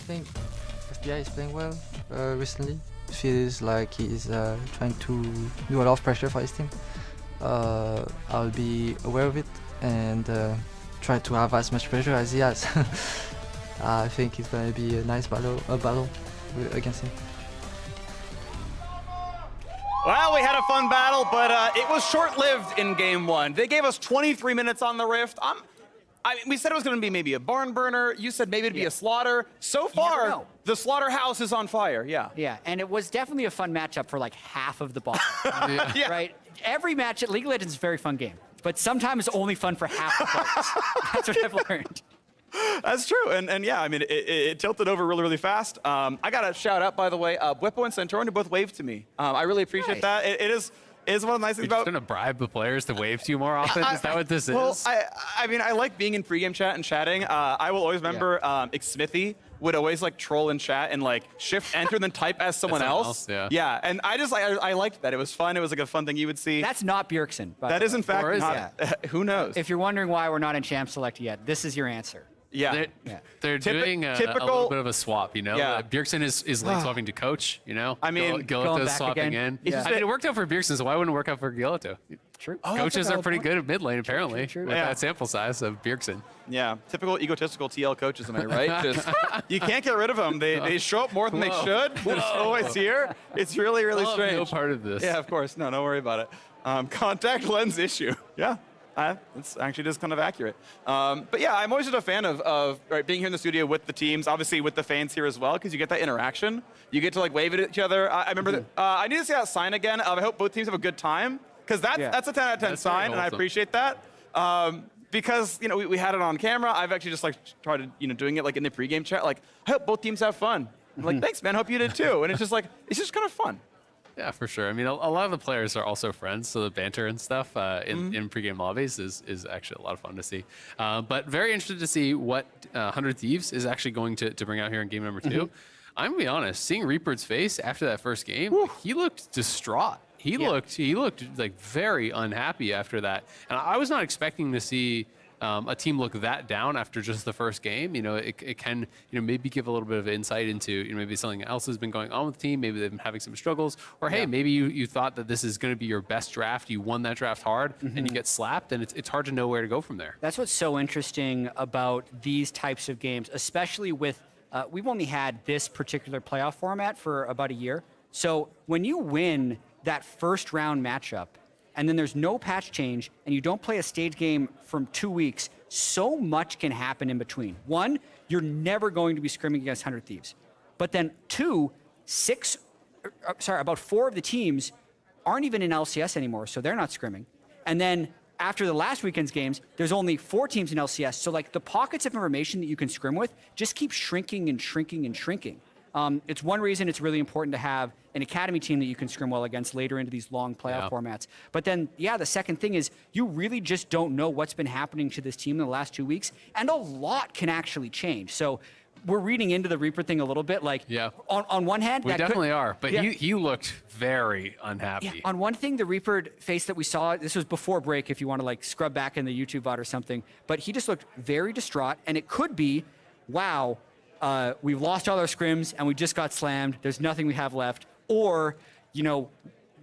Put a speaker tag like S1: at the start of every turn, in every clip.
S1: think FBI is playing well recently. Feels like he's trying to do a lot of pressure for his team. I'll be aware of it and try to have as much pressure as he has. I think it's going to be a nice battle against him.
S2: Well, we had a fun battle, but it was short-lived in Game 1. They gave us 23 minutes on the Rift. We said it was going to be maybe a barn burner. You said maybe it'd be a slaughter. So far, the slaughterhouse is on fire, yeah.
S3: Yeah, and it was definitely a fun matchup for like half of the ball.
S2: Yeah.
S3: Right? Every match at League of Legends is a very fun game, but sometimes it's only fun for half the players. That's what I've learned.
S2: That's true, and yeah, I mean, it tilted over really, really fast. I got a shout out, by the way. Bwipo and Centurion both waved to me. I really appreciate that. It is one of the nice things about...
S4: You're going to bribe the players to wave to you more often? Is that what this is?
S2: Well, I mean, I like being in pregame chat and chatting. I will always remember Smithy would always like troll in chat and like shift enter and then type as someone else. Yeah, and I liked that. It was fun. It was like a fun thing you would see.
S3: That's not Bjergsen.
S2: That is in fact not. Who knows?
S3: If you're wondering why we're not in Champ Select yet, this is your answer.
S2: Yeah.
S4: They're doing a little bit of a swap, you know?
S2: Yeah.
S4: Bjergsen is late swapping to coach, you know?
S2: I mean,
S4: Gilito's swapping in.
S3: Yeah.
S4: I mean, it worked out for Bjergsen, so why wouldn't it work out for Gilito?
S3: True.
S4: Coaches are pretty good at mid lane, apparently,
S3: True.
S4: with that sample size of Bjergsen.
S2: Yeah, typical egotistical TL coaches, am I right? Just, you can't get rid of them. They show up more than they should. They're always here. It's really, really strange.
S4: No part of this.
S2: Yeah, of course. No, don't worry about it. Contact lens issue. Yeah. It's actually just kind of accurate. But yeah, I'm always just a fan of being here in the studio with the teams, obviously with the fans here as well, because you get that interaction. You get to like wave at each other. I remember that, I need to see that sign again. I hope both teams have a good time, because that's a 10 out of 10 sign, and I appreciate that. Because we had it on camera. I've actually just like tried to doing it like in the pregame chat. Like, I hope both teams have fun. I'm like, thanks, man. Hope you did too. And it's just kind of fun.
S4: Yeah, for sure. I mean, a lot of the players are also friends, so the banter and stuff in pregame lobbies is actually a lot of fun to see. But very interested to see what 100 Thieves is actually going to bring out here in game number 2. I'm gonna be honest, seeing Reaper's face after that first game, he looked distraught. He looked like very unhappy after that, and I was not expecting to see a team look that down after just the first game. It can maybe give a little bit of insight into maybe something else has been going on with the team. Maybe they've been having some struggles, or hey, maybe you thought that this is going to be your best draft. You won that draft hard, and you get slapped, and it's hard to know where to go from there.
S3: That's what's so interesting about these types of games, especially with we've only had this particular playoff format for about a year. So when you win that first round matchup, and then there's no patch change, and you don't play a stage game for 2 weeks, so much can happen in between. One, you're never going to be scrimming against 100 Thieves. But then two, about 4 of the teams aren't even in LCS anymore, so they're not scrimming. And then after the last weekend's games, there's only 4 teams in LCS, so like the pockets of information that you can scrim with just keep shrinking and shrinking and shrinking. It's one reason it's really important to have an academy team that you can scrim well against later into these long playoff formats. But then, the second thing is you really just don't know what's been happening to this team in the last 2 weeks, and a lot can actually change. So we're reading into the Reaper thing a little bit. Like, on one hand,
S4: we definitely are, but he looked very unhappy.
S3: Yeah, on one thing, the Reaper face that we saw, this was before break, if you want to like scrub back in the YouTube VOD or something, but he just looked very distraught, and it could be, wow, we've lost all our scrims and we just got slammed. There's nothing we have left. Or,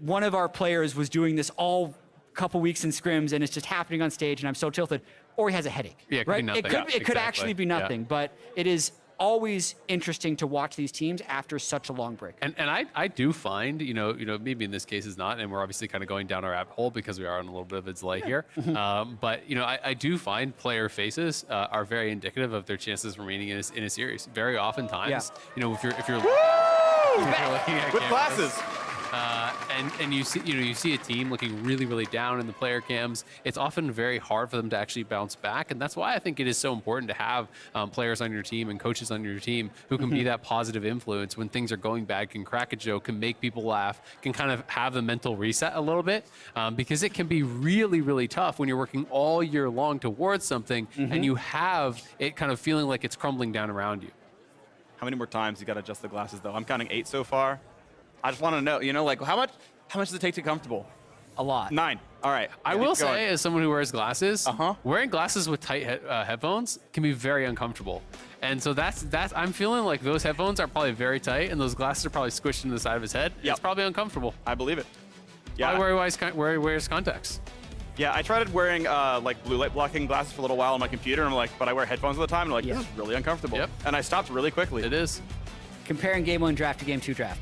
S3: one of our players was doing this all couple weeks in scrims and it's just happening on stage and I'm so tilted. Or he has a headache.
S4: Yeah, it could be nothing.
S3: It could actually be nothing, but it is always interesting to watch these teams after such a long break.
S4: And I do find, maybe in this case is not, and we're obviously kind of going down our rabbit hole because we are on a little bit of a delay here. But, I do find player faces are very indicative of their chances remaining in a series. Very oftentimes, if you're looking at
S2: with
S4: cameras,
S2: glasses.
S4: And you see a team looking really, really down in the player cams. It's often very hard for them to actually bounce back, and that's why I think it is so important to have players on your team and coaches on your team who can be that positive influence when things are going bad, can crack a joke, can make people laugh, can kind of have the mental reset a little bit, because it can be really, really tough when you're working all year long towards something and you have it kind of feeling like it's crumbling down around you.
S2: How many more times you got to adjust the glasses though? I'm counting 8 so far. I just want to know, like how much does it take to be comfortable?
S3: A lot.
S2: 9. All right.
S4: I will say, as someone who wears glasses,
S2: Uh-huh.
S4: wearing glasses with tight headphones can be very uncomfortable. And so that's I'm feeling like those headphones are probably very tight, and those glasses are probably squished into the side of his head.
S2: Yep.
S4: It's probably uncomfortable.
S2: I believe it.
S4: Yeah. Why he wears contacts.
S2: Yeah, I tried wearing like blue light blocking glasses for a little while on my computer, and I'm like, but I wear headphones all the time, and I'm like, this is really uncomfortable.
S4: Yep.
S2: And I stopped really quickly.
S4: It is.
S3: Comparing Game 1 draft to Game 2 draft.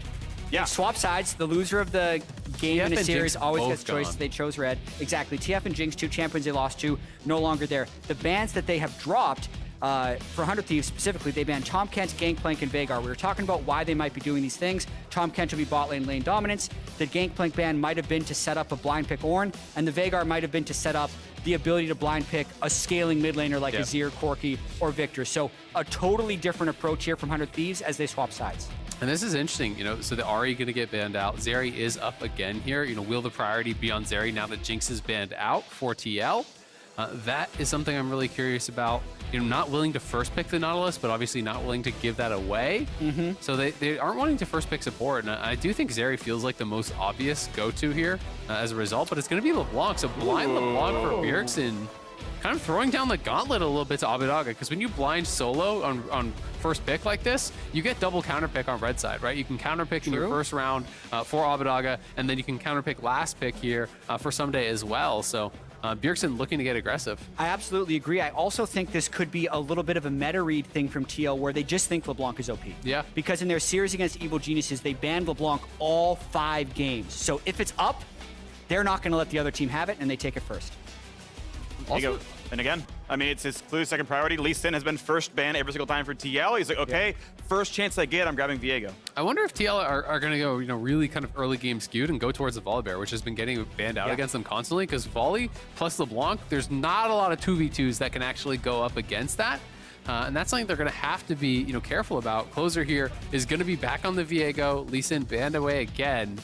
S2: Yeah.
S3: Swap sides. The loser of the game
S4: TF
S3: in a
S4: and
S3: series
S4: Jinx
S3: always
S4: both
S3: gets choice.
S4: gone.
S3: They chose red. Exactly. TF and Jinx, 2 champions they lost to, no longer there. The bans that they have dropped for 100 Thieves specifically, they banned Tom Kent, Gangplank, and Veigar. We were talking about why they might be doing these things. Tom Kent will be bot lane dominance. The Gangplank ban might have been to set up a blind pick Ornn, and the Veigar might have been to set up the ability to blind pick a scaling mid laner like Azir, Corki, or Victor. So a totally different approach here from 100 Thieves as they swap sides.
S4: And this is interesting, so the Ahri going to get banned out. Zeri is up again here. Will the priority be on Zeri now that Jinx is banned out for TL? That is something I'm really curious about. Not willing to first pick the Nautilus, but obviously not willing to give that away. So they aren't wanting to first pick support. And I do think Zeri feels like the most obvious go-to here as a result, but it's going to be LeBlanc. So blind LeBlanc for Bjergsen, kind of throwing down the gauntlet a little bit to Abidaga, because when you blind solo on first pick like this, you get double counter pick on red side, right? You can counter pick in your first round for Abidaga, and then you can counter pick last pick here for Someday as well. So Bjergsen looking to get aggressive.
S3: I absolutely agree. I also think this could be a little bit of a meta read thing from TL where they just think LeBlanc is OP.
S4: Yeah.
S3: Because in their series against Evil Geniuses, they banned LeBlanc all 5 games. So if it's up, they're not going to let the other team have it, and they take it first.
S2: Also, and again, I mean, it's his clear second priority. Lee Sin has been first banned every single time for TL. He's like, okay, first chance I get, I'm grabbing Viego.
S4: I wonder if TL are going to go, really kind of early game skewed and go towards the Volibear, which has been getting banned out against them constantly, because Volley plus LeBlanc, there's not a lot of 2v2s that can actually go up against that. And that's something they're going to have to be, careful about. Closer here is going to be back on the Viego. Lee Sin banned away again.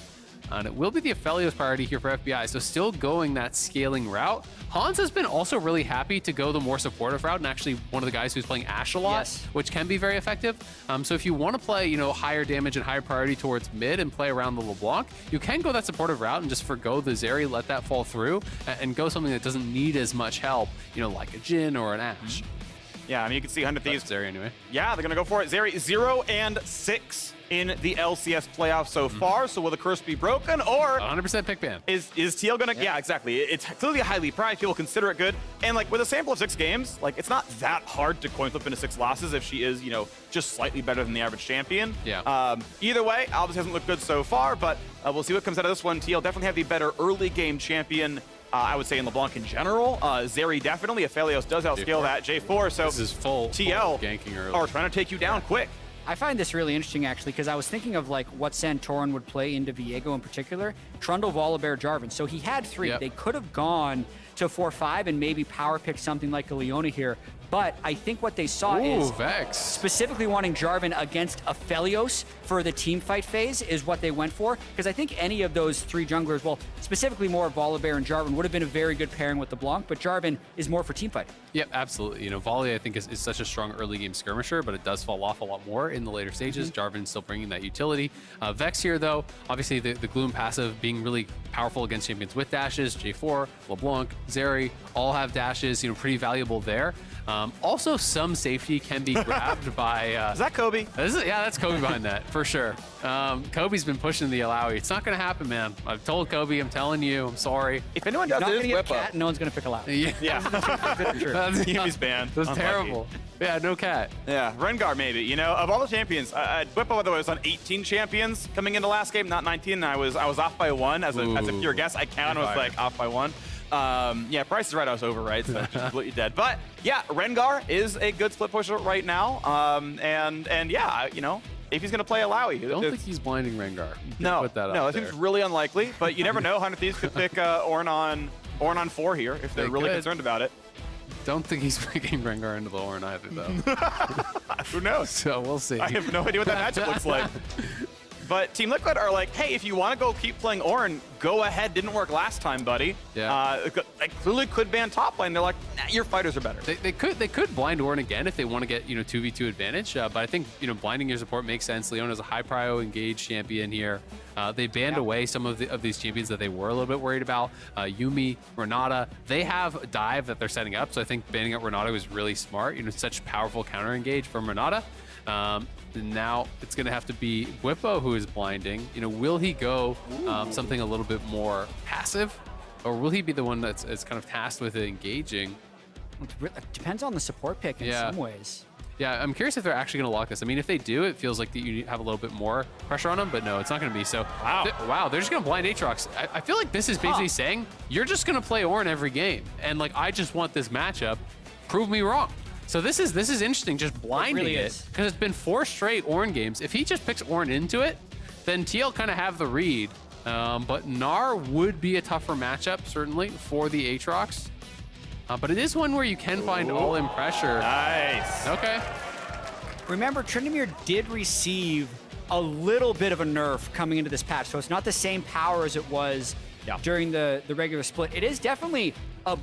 S4: And it will be the Aphelios priority here for FBI, so still going that scaling route. Hans has been also really happy to go the more supportive route, and actually one of the guys who's playing Ashe a lot, which can be very effective. So if you want to play, higher damage and higher priority towards mid and play around the LeBlanc, you can go that supportive route and just forgo the Zeri, let that fall through, and go something that doesn't need as much help, like a Jhin or an Ashe.
S2: Yeah, I mean, you can see 100 Thieves.
S4: Zeri anyway.
S2: Yeah, they're going to go for it. Zeri 0-6 in the LCS playoffs so far. So will the curse be broken, or
S4: 100% pick ban.
S2: Is TL going to? Yeah, exactly. It's clearly highly prized. People consider it good. And like with a sample of 6 games, like it's not that hard to coin flip into 6 losses if she is, just slightly better than the average champion.
S4: Yeah.
S2: Either way, Albus hasn't looked good so far, but we'll see what comes out of this one. TL definitely have the better early game champion. I would say in LeBlanc in general. Zeri definitely. Aphelios does outscale that. J4, so
S4: this is full
S2: TL
S4: ganking early.
S2: are trying to take you down quick.
S3: I find this really interesting, actually, because I was thinking of like what Santorin would play into Viego in particular. Trundle, Volibear, Jarvan. So he had 3. They could have gone to 4-5 and maybe power pick something like a Leona here. But I think what they saw is
S4: Vex.
S3: specifically wanting Jarvan against Aphelios for the team fight phase is what they went for. Because I think any of those 3 junglers, well, specifically more Volibear and Jarvan, would have been a very good pairing with LeBlanc, but Jarvan is more for team fighting.
S4: Yep, absolutely. Volley, I think, is such a strong early game skirmisher, but it does fall off a lot more in the later stages. Jarvan still bringing that utility. Vex here, though, obviously the Gloom passive being really powerful against champions with dashes. J4, LeBlanc, Zeri, all have dashes, pretty valuable there. Also, some safety can be grabbed by...
S2: Is that Kobe?
S4: Yeah, that's Kobe behind that, for sure. Kobe's been pushing the Alawi. It's not going to happen, man. I've told Kobe, I'm telling you, I'm sorry.
S2: If anyone does
S3: Not
S2: this,
S3: going to get
S2: whip
S3: a cat,
S2: up.
S3: no one's going to pick a Alawi.
S2: Yeah. He's banned.
S4: That's
S2: Unlucky.
S4: terrible. Yeah, no cat.
S2: Yeah, Rengar maybe. Of all the champions, Whippo, by the way, was on 18 champions coming into last game, not 19. And I was off by 1 as a pure guess. I counted, was like off by 1. Yeah, Price is right. I was over, right? So that's completely dead. But yeah, Rengar is a good split pusher right now. And yeah, if he's going to play Alawi.
S4: I don't think he's blinding Rengar.
S2: No,
S4: put that
S2: no,
S4: out
S2: it seems
S4: there.
S2: really unlikely. But you never know. 100 Thieves could pick Ornn on 4 here if they're
S4: They
S2: really
S4: could.
S2: concerned about it.
S4: Don't think he's picking Rengar into the Ornn either, though.
S2: Who knows?
S4: So we'll see.
S2: I have no idea what that matchup looks like. But Team Liquid are like, hey, if you want to go keep playing Ornn, go ahead didn't work last time, buddy.
S4: Yeah.
S2: They clearly could ban top lane. They're like, nah, your fighters are better.
S4: They could blind Ornn again if they want to get 2v2 advantage, but I think blinding your support makes sense. Leona's a high prio engaged champion here. They banned away some of these champions that they were a little bit worried about. Yuumi, Renata, they have a dive that they're setting up, so I think banning out Renata was really smart. Such powerful counter engage from Renata. Now it's going to have to be Bwipo who is blinding. Will he go something a little bit more passive, or will he be the one that's kind of tasked with engaging?
S3: It depends on the support pick in some ways.
S4: Yeah, I'm curious if they're actually going to lock this. I mean, if they do, it feels like that you have a little bit more pressure on them, but no, it's not going to be. So, wow, they're just going to blind Aatrox. I feel like this is basically saying, you're just going to play Ornn every game, and I just want this matchup. Prove me wrong. So this is interesting, just blinding it, because it's been 4 straight Ornn games. If he just picks Ornn into it, then TL kind of have the read. But Gnar would be a tougher matchup, certainly, for the Aatrox. But it is one where you can find all-in pressure.
S2: Nice.
S4: Okay.
S3: Remember, Tryndamere did receive a little bit of a nerf coming into this patch, so it's not the same power as it was during the regular split. It is definitely a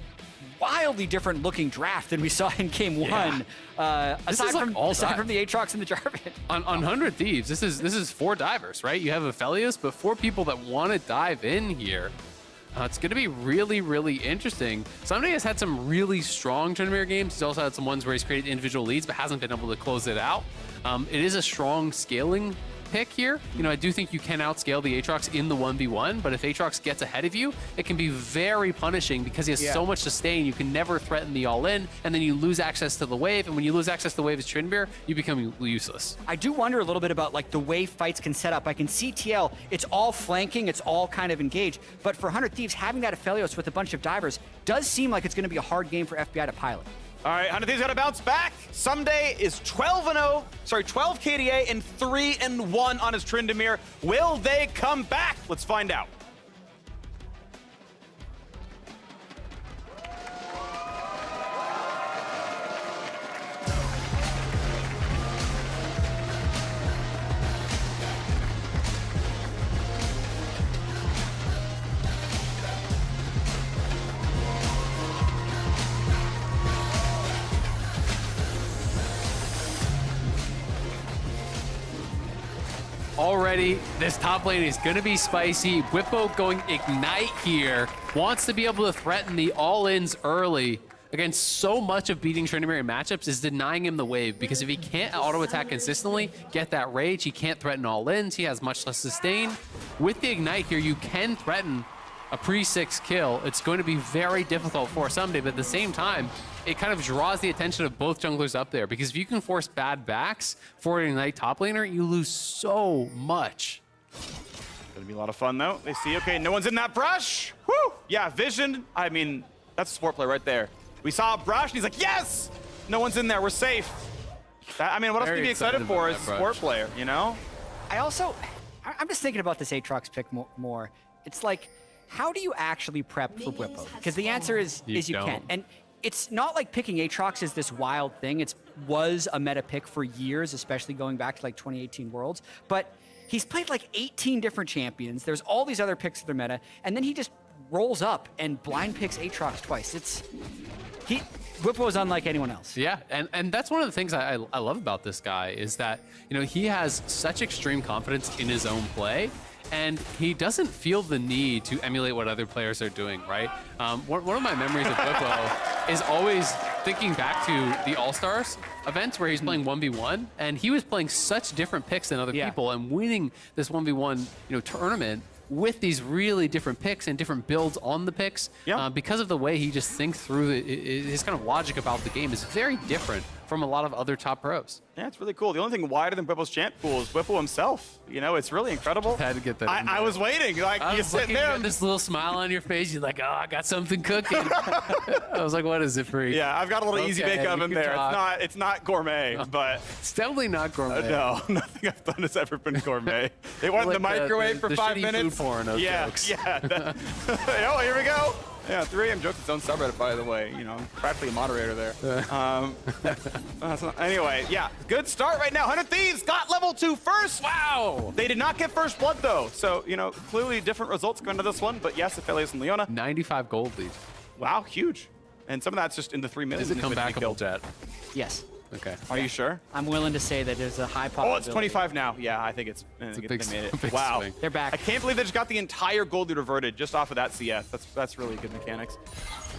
S3: wildly different looking draft than we saw in Game 1. Aside from the Aatrox and the Jarvan.
S4: On 100 Thieves, this is 4 divers, right? You have Aphelios, but 4 people that want to dive in here. It's going to be really, really interesting. Somebody has had some really strong Tryndamere games. He's also had some ones where he's created individual leads, but hasn't been able to close it out. It is a strong scaling pick here. I do think you can outscale the Aatrox in the 1v1, but if Aatrox gets ahead of you, it can be very punishing because he has so much sustain. You can never threaten the all-in, and then you lose access to the wave, and when you lose access to the wave as Tryndamere, you become useless.
S3: I do wonder a little bit about the way fights can set up. I can see TL, it's all flanking, it's all kind of engaged, but for 100 Thieves, having that Aphelios with a bunch of divers does seem like it's going to be a hard game for FBI to pilot.
S2: All right, 100 Thieves got to bounce back. Someday is 12 KDA and 3-1 on his Tryndamere. Will they come back? Let's find out.
S4: Already, this top lane is going to be spicy. Bwipo going Ignite here. Wants to be able to threaten the all-ins early. Again, so much of beating Tryndamere in matchups is denying him the wave, because if he can't auto-attack consistently, get that rage, he can't threaten all-ins, he has much less sustain. With the Ignite here, you can threaten a pre-6 kill. It's going to be very difficult for Someday, but at the same time, it kind of draws the attention of both junglers up there, because if you can force bad backs for an Ignite top laner, you lose so much.
S2: Gonna be a lot of fun though. They see, okay, no one's in that brush. Woo! Yeah, vision. I mean, that's a support play right there. We saw a brush, and he's like, yes! No one's in there, we're safe. I mean, what else can you be excited for as a support player,
S3: I'm just thinking about this Aatrox pick more. It's like, how do you actually prep for Bwipo? Because the answer is you can. And it's not like picking Aatrox is this wild thing. It was a meta pick for years, especially going back to 2018 Worlds. But he's played 18 different champions. There's all these other picks for the meta, and then he just rolls up and blind picks Aatrox twice. Bwipo is unlike anyone else.
S4: Yeah, and that's one of the things I love about this guy is that he has such extreme confidence in his own play. And he doesn't feel the need to emulate what other players are doing, right? One of my memories of Bwipo is always thinking back to the All-Stars events where he's playing 1v1, and he was playing such different picks than other people and winning this 1v1 tournament with these really different picks and different builds on the picks. Because of the way he just thinks through his kind of logic about the game is very different from a lot of other top pros.
S2: Yeah, it's really cool. The only thing wider than Bwipo's champ pool is Bwipo himself. It's really incredible.
S4: Had to get that.
S2: I was waiting.
S4: You
S2: sitting there.
S4: This little smile on your face. You're like, oh, I got something cooking. I was like, what is it for you?
S2: Yeah, I've got a little easy bake oven there. It's not gourmet, but
S4: it's definitely not gourmet.
S2: No, nothing I've done has ever been gourmet. They want the microwave for 5 minutes.
S4: Food porn of jokes.
S2: Yeah. Oh, here we go. Yeah, 3AM jokes its own subreddit, by the way. You know, I'm practically a moderator there. Anyway, yeah, good start right now. 100 Thieves got level 2 first.
S4: Wow!
S2: They did not get first blood, though. So, you know, clearly different results going to this one. But yes, Aphelios and Leona.
S4: 95 gold lead.
S2: Wow, huge. And some of that's just in the 3 minutes.
S4: Is it comebackable, Jet?
S3: Yes.
S4: Okay.
S2: Are you sure?
S3: I'm willing to say that there's a high possibility.
S2: Oh, it's 25 now. Yeah, I think
S4: a
S2: they
S4: big
S2: made it.
S4: big
S2: Wow.
S4: swing.
S3: They're back.
S2: I can't believe they just got the entire gold lead reverted just off of that CS. That's really good mechanics.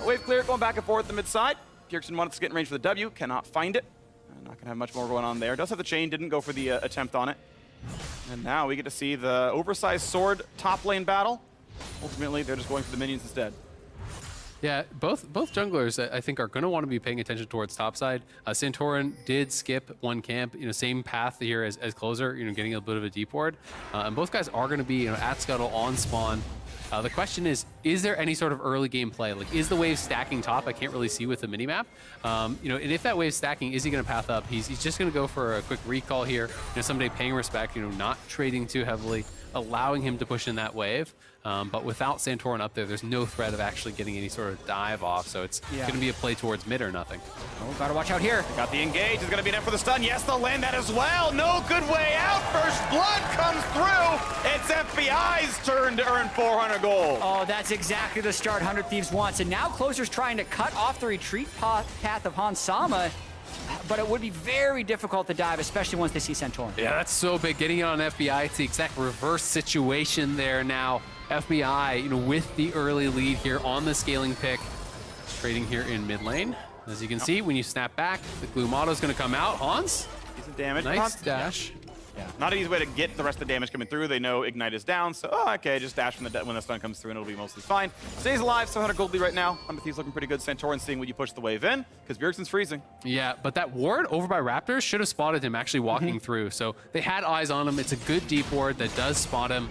S2: Wave clear, going back and forth the mid side. Bjergsen wanted to get in range for the W, cannot find it. Not gonna have much more going on there. Does have the chain, didn't go for the attempt on it. And now we get to see the oversized sword top lane battle. Ultimately, they're just going for the minions instead.
S4: Yeah, both junglers I think are going to want to be paying attention towards topside. Santorin did skip one camp, same path here as Closer, getting a bit of a deep ward. And both guys are going to be at scuttle on spawn. The question is there any sort of early game play? Like, is the wave stacking top? I can't really see with the minimap. And if that wave's stacking, is he going to path up? He's just going to go for a quick recall here. Someday paying respect, not trading too heavily, allowing him to push in that wave. But without Santorin up there's no threat of actually getting any sort of dive off. So it's going to be a play towards mid or nothing.
S3: Oh, gotta watch out here.
S2: Got the engage. Is going to be enough for the stun. Yes, they'll land that as well. No good way out. First blood comes through. It's FBI's turn to earn 400 gold.
S3: Oh, that's exactly the start 100 Thieves wants. And now Closer's trying to cut off the retreat path of Hans Sama. But it would be very difficult to dive, especially once they see Santorin.
S4: Yeah, that's so big. Getting it on FBI, it's the exact reverse situation there now. FBI, with the early lead here on the scaling pick. Trading here in mid lane. As you can see, when you snap back, the Gloom Auto is going to come out. Hans?
S2: Decent damage.
S4: Nice dash.
S2: Yeah. Not an easy way to get the rest of the damage coming through. They know Ignite is down, so okay, just dash when the stun comes through and it'll be mostly fine. Stays alive, 700 gold lead right now. 100 Thieves looking pretty good. Santorin seeing when you push the wave in, because Bjergsen's freezing.
S4: Yeah, but that ward over by Raptors should have spotted him actually walking through. So they had eyes on him. It's a good deep ward that does spot him.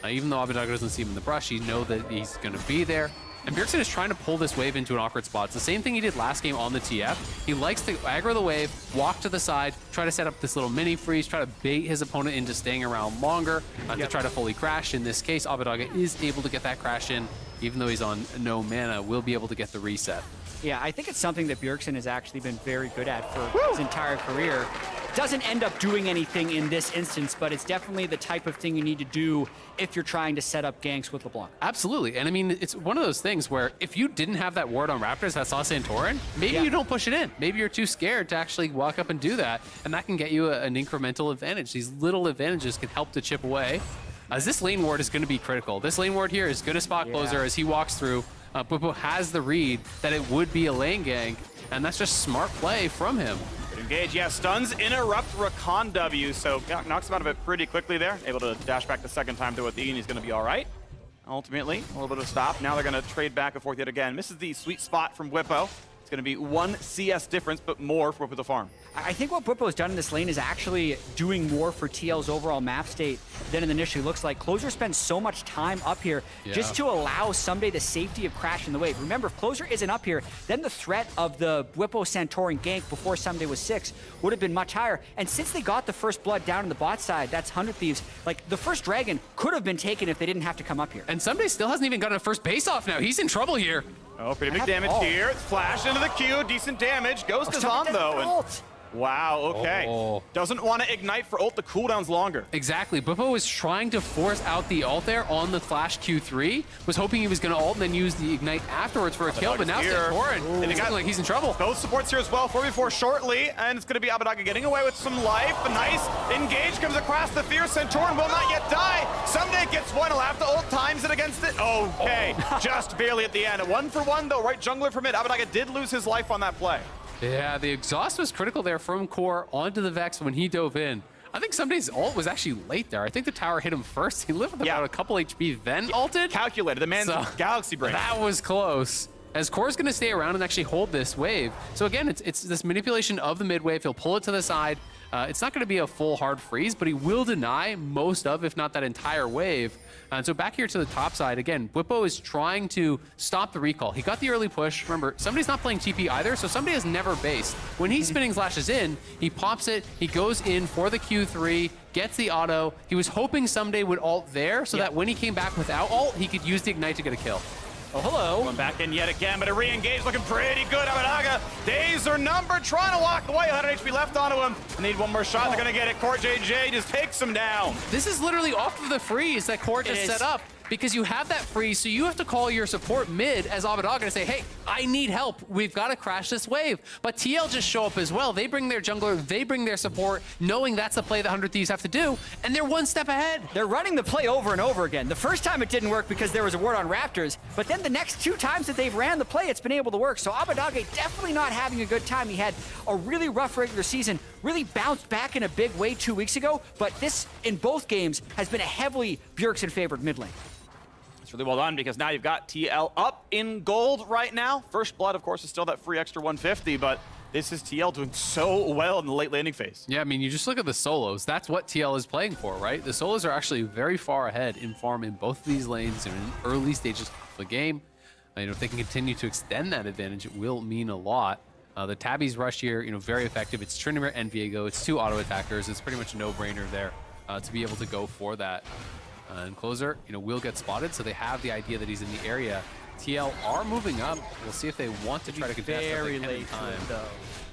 S4: Even though Abidaga doesn't see him in the brush, you know that he's going to be there. And Bjergsen is trying to pull this wave into an awkward spot. It's the same thing he did last game on the TF. He likes to aggro the wave, walk to the side, try to set up this little mini freeze, try to bait his opponent into staying around longer to try to fully crash. In this case, Abidaga is able to get that crash in, even though he's on no mana, will be able to get the reset.
S3: Yeah, I think it's something that Bjergsen has actually been very good at for his entire career. Doesn't end up doing anything in this instance, but it's definitely the type of thing you need to do if you're trying to set up ganks with LeBlanc.
S4: Absolutely, and I mean, it's one of those things where if you didn't have that ward on Raptors that saw Santorin, maybe you don't push it in. Maybe you're too scared to actually walk up and do that, and that can get you an incremental advantage. These little advantages can help to chip away. As this lane ward is going to be critical. This lane ward here is going to spot Closer as he walks through. Bwipo has the read that it would be a lane gank, and that's just smart play from him.
S2: Good engage, yeah, stuns interrupt Rakan W, so knocks him out of it pretty quickly there. Able to dash back the second time through with E, and he's going to be all right. Ultimately, a little bit of stop. Now they're going to trade back and forth yet again. Misses the sweet spot from Bwipo. It's going to be 1 CS difference, but more for Bwipo to farm.
S3: I think what Bwipo has done in this lane is actually doing more for TL's overall map state than it initially looks like. Closer spends so much time up here just to allow someday the safety of crashing the wave. Remember, if Closer isn't up here, then the threat of the Bwipo Santorin gank before someday was 6 would have been much higher. And since they got the first blood down in the bot side, that's 100 Thieves, like the first dragon could have been taken if they didn't have to come up here.
S4: And someday still hasn't even gotten a first base off now. He's in trouble here.
S2: Oh, pretty big damage here. It's flashed into the Q. Decent damage. Ghost is on, though. And wow, okay. Doesn't want to ignite for ult. The cooldown's longer.
S4: Exactly. Bwipo was trying to force out the ult there on the flash Q3. Was hoping he was going to ult and then use the ignite afterwards for a kill, but now Santorin, it's looking like he's in trouble.
S2: Both supports here as well. 4v4 shortly, and it's going to be Abidaga getting away with some life. A nice engage comes across the fear. Santorin will not yet die. Someday gets one. He'll have to ult times it against it. Okay, just barely at the end. 1 for 1, though. Right jungler for mid. Abidaga did lose his life on that play.
S4: Yeah, the exhaust was critical there from Core onto the Vex when he dove in. I think Someday's ult was actually late there. I think the tower hit him first. He lived with about a couple HP, then ulted.
S2: Calculated. The man's galaxy brain.
S4: That was close. As Core's going to stay around and actually hold this wave. So again, it's this manipulation of the mid wave. He'll pull it to the side. It's not going to be a full hard freeze, but he will deny most of, if not that entire wave. And so back here to the top side, again, Bwipo is trying to stop the recall. He got the early push. Remember, Somebody's not playing TP either, so Somebody has never based. When he's spinning slashes in, he pops it, he goes in for the Q3, gets the auto. He was hoping Someday would ult there so that when he came back without ult, he could use the ignite to get a kill.
S3: Oh, hello.
S2: Going back in yet again, but a re-engage looking pretty good. Abadaga, days are numbered, trying to walk away. 100 HP left onto him. Need one more shot. They're going to get it. Court JJ just takes him down.
S4: This is literally off of the freeze that Court just set up. Because you have that freeze, so you have to call your support mid as Abadaga to say, hey, I need help. We've got to crash this wave. But TL just show up as well. They bring their jungler, they bring their support, knowing that's the play the 100 Thieves have to do, and they're one step ahead.
S3: They're running the play over and over again. The first time it didn't work because there was a ward on Raptors, but then the next 2 times that they've ran the play, it's been able to work. So Abadaga definitely not having a good time. He had a really rough regular season, really bounced back in a big way 2 weeks ago, but this, in both games, has been a heavily Bjergsen-favored mid lane.
S2: It's really well done because now you've got TL up in gold right now. First blood, of course, is still that free extra 150, but this is TL doing so well in the late landing phase.
S4: Yeah, I mean, you just look at the solos. That's what TL is playing for, right? The solos are actually very far ahead in farm in both of these lanes and in early stages of the game. If they can continue to extend that advantage, it will mean a lot. The Tabby's rush here, very effective. It's Tryndamere and Viego. It's 2 auto attackers. It's pretty much a no-brainer there to be able to go for that. And Closer, will get spotted, so they have the idea that he's in the area. TL are moving up. We'll see if they want to try to contest.
S3: Very late
S4: time.
S3: though.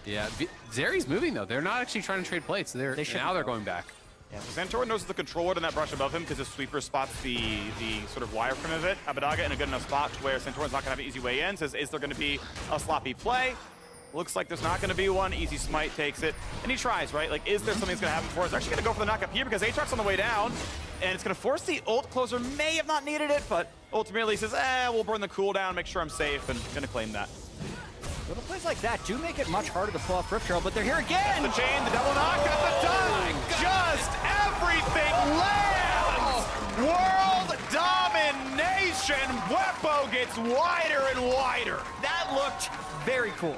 S4: Yeah, Zeri's moving though. They're not actually trying to trade plates. They're going back.
S2: Yeah, Santorin knows the control ward in that brush above him because his sweeper spots the sort of wireframe of it. Abadaga in a good enough spot where Santorin's not going to have an easy way in. Says, is there going to be a sloppy play? Looks like there's not going to be one. Easy Smite takes it. And he tries, right? Like, is there something that's going to happen for us? They're actually going to go for the knock up here because Aatrox's on the way down. And it's going to force the ult. Closer may have not needed it, but ultimately he says, we'll burn the cooldown, make sure I'm safe, and going to claim that.
S3: Little plays like that do make it much harder to pull off Rift Trail, but they're here again.
S2: The chain, the double knockup, the done. Just everything lands. World domination. Bwipo gets wider and wider.
S3: That looked very cool.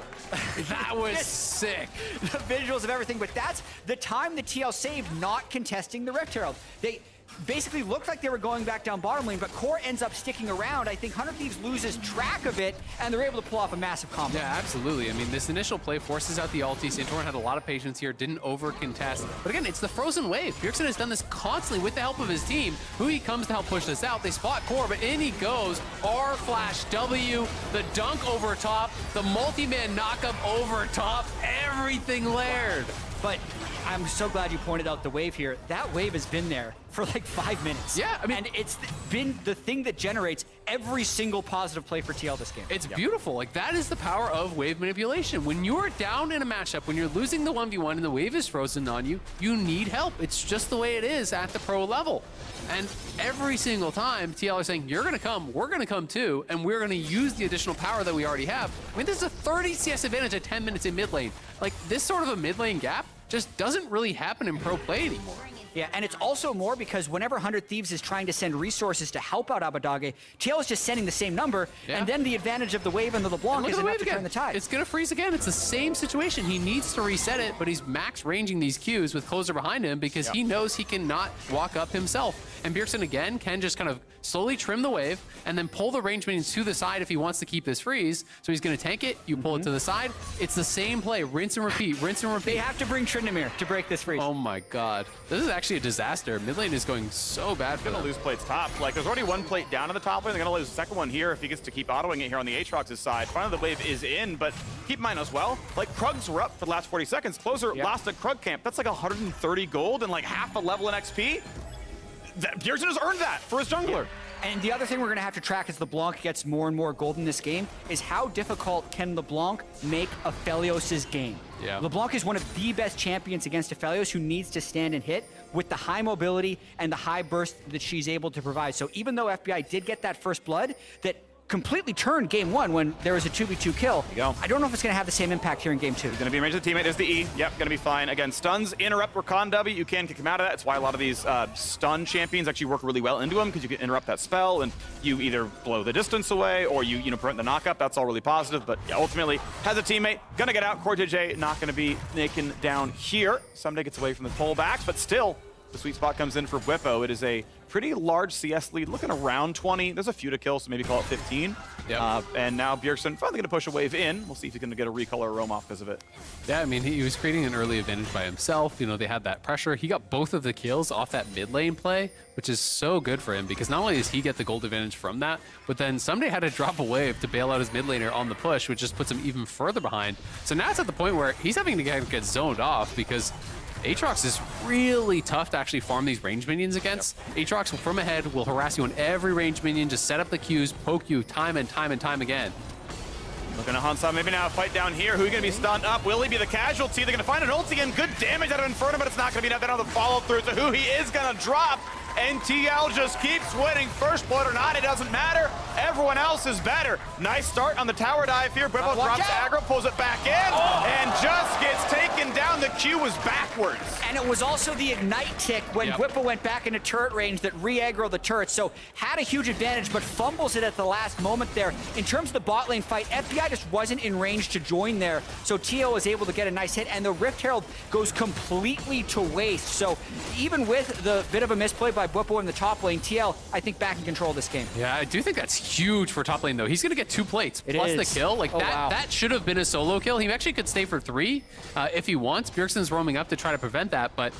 S4: That was sick.
S3: The visuals of everything, but that's the time the TL saved not contesting the Rift Herald. They basically looked like they were going back down bottom lane, but Core ends up sticking around. I think 100 Thieves loses track of it, and they're able to pull off a massive combo.
S4: Yeah, absolutely. I mean, this initial play forces out the ulti. Santorin had a lot of patience here, didn't over-contest. But again, it's the frozen wave. Bjergsen has done this constantly with the help of his team. Who he comes to help push this out. They spot Core, but in he goes. R flash W, the dunk over top, the multi-man knockup over top, everything layered.
S3: But I'm so glad you pointed out the wave here. That wave has been there for like 5 minutes.
S4: Yeah, I mean,
S3: and it's been the thing that generates every single positive play for TL this game.
S4: It's beautiful. Like, that is the power of wave manipulation. When you're down in a matchup, when you're losing the 1v1 and the wave is frozen on you, you need help. It's just the way it is at the pro level. And every single time, TL are saying, you're going to come, we're going to come too, and we're going to use the additional power that we already have. I mean, this is a 30 CS advantage at 10 minutes in mid lane. Like, this sort of a mid lane gap just doesn't really happen in pro play anymore.
S3: Yeah, and it's also more because whenever 100 Thieves is trying to send resources to help out Abadaga, TL is just sending the same number, and then the advantage of the wave and the LeBlanc is enough to turn the tide.
S4: It's going to freeze again. It's the same situation. He needs to reset it, but he's max ranging these Qs with Closer behind him because he knows he cannot walk up himself. And Bjergsen, again, can just kind of slowly trim the wave and then pull the range minions to the side if he wants to keep this freeze. So he's going to tank it. You pull it to the side. It's the same play. Rinse and repeat. Rinse and repeat.
S3: They have to bring Tryndamere to break this freeze.
S4: Oh my god. This is actually a disaster. Mid lane is going so bad for them.
S2: Going to lose plates top. Like, there's already one plate down in the top lane. They're going to lose the second one here if he gets to keep autoing it here on the Aatrox's side. Finally, the wave is in, but keep in mind as well, like, Krugs were up for the last 40 seconds. Closer lost at Krug camp. That's like 130 gold and like half a level in XP. Bjergsen has earned that for his jungler.
S3: Yeah. And the other thing we're going to have to track as LeBlanc gets more and more gold in this game is how difficult can LeBlanc make Aphelios' game.
S4: Yeah.
S3: LeBlanc is one of the best champions against Aphelios who needs to stand and hit with the high mobility and the high burst that she's able to provide. So even though FBI did get that first blood that completely turned game 1 when there was a 2v2 kill, I don't know if it's going to have the same impact here in game 2.
S2: He's going to be in range of the teammate. There's the E. Yep, going to be fine. Again, stuns, interrupt, recon W. You can kick him out of that. That's why a lot of these stun champions actually work really well into him because you can interrupt that spell and you either blow the distance away or you prevent the knockup. That's all really positive. But yeah, ultimately, has a teammate. Going to get out. Core JJ not going to be taken down here. Someday gets away from the pullbacks, but still, the sweet spot comes in for Bwipo. It is a pretty large CS lead, looking around 20. There's a few to kill, so maybe call it 15.
S4: Yep.
S2: And now Bjergsen finally going to push a wave in. We'll see if he's going to get a recall or a roam off because of it.
S4: Yeah, I mean, he was creating an early advantage by himself. You know, they had that pressure. He got both of the kills off that mid lane play, which is so good for him because not only does he get the gold advantage from that, but then somebody had to drop a wave to bail out his mid laner on the push, which just puts him even further behind. So now it's at the point where he's having to get zoned off because Aatrox is really tough to actually farm these range minions against. Yep. Aatrox from ahead will harass you on every range minion, just set up the Qs, poke you time and time and time again.
S2: Looking at Hansa, maybe now a fight down here. Who's going to be stunned up? Will he be the casualty? They're going to find an ulti and good damage out of Inferno, but it's not going to be enough. They don't have the follow through to who he is going to drop. And TL just keeps winning. First blood or not, it doesn't matter. Everyone else is better. Nice start on the tower dive here. Bwipo drops aggro, pulls it back in, and just gets taken down. The Q was backwards.
S3: And it was also the ignite tick when Bwipo went back into turret range that re-aggro the turret. So had a huge advantage, but fumbles it at the last moment there. In terms of the bot lane fight, FBI just wasn't in range to join there. So TL was able to get a nice hit, and the Rift Herald goes completely to waste. So even with the bit of a misplay by Bwipo in the top lane, TL, I think, back in control of this game.
S4: Yeah, I do think that's huge for top lane, though. He's going to get 2 plates plus the kill. Like that should have been a solo kill. He actually could stay for 3 if he wants. Bjergsen's roaming up to try to prevent that, but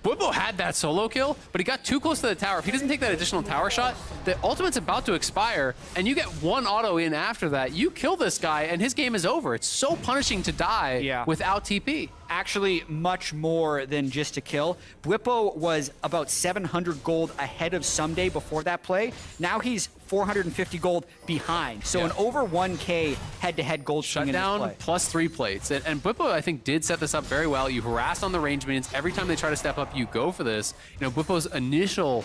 S4: Bwipo had that solo kill, but he got too close to the tower. If he doesn't take that additional tower shot, the ultimate's about to expire, and you get 1 auto in after that. You kill this guy, and his game is over. It's so punishing to die without TP.
S3: Actually, much more than just a kill. Bwipo was about 700 gold ahead of Someday before that play. Now he's 450 gold behind. So an over 1K head-to-head gold
S4: shutdown plus 3 plates. And Bwipo, I think, did set this up very well. You harass on the range minions. Every time they try to step up, you go for this. You know, Bwipo's initial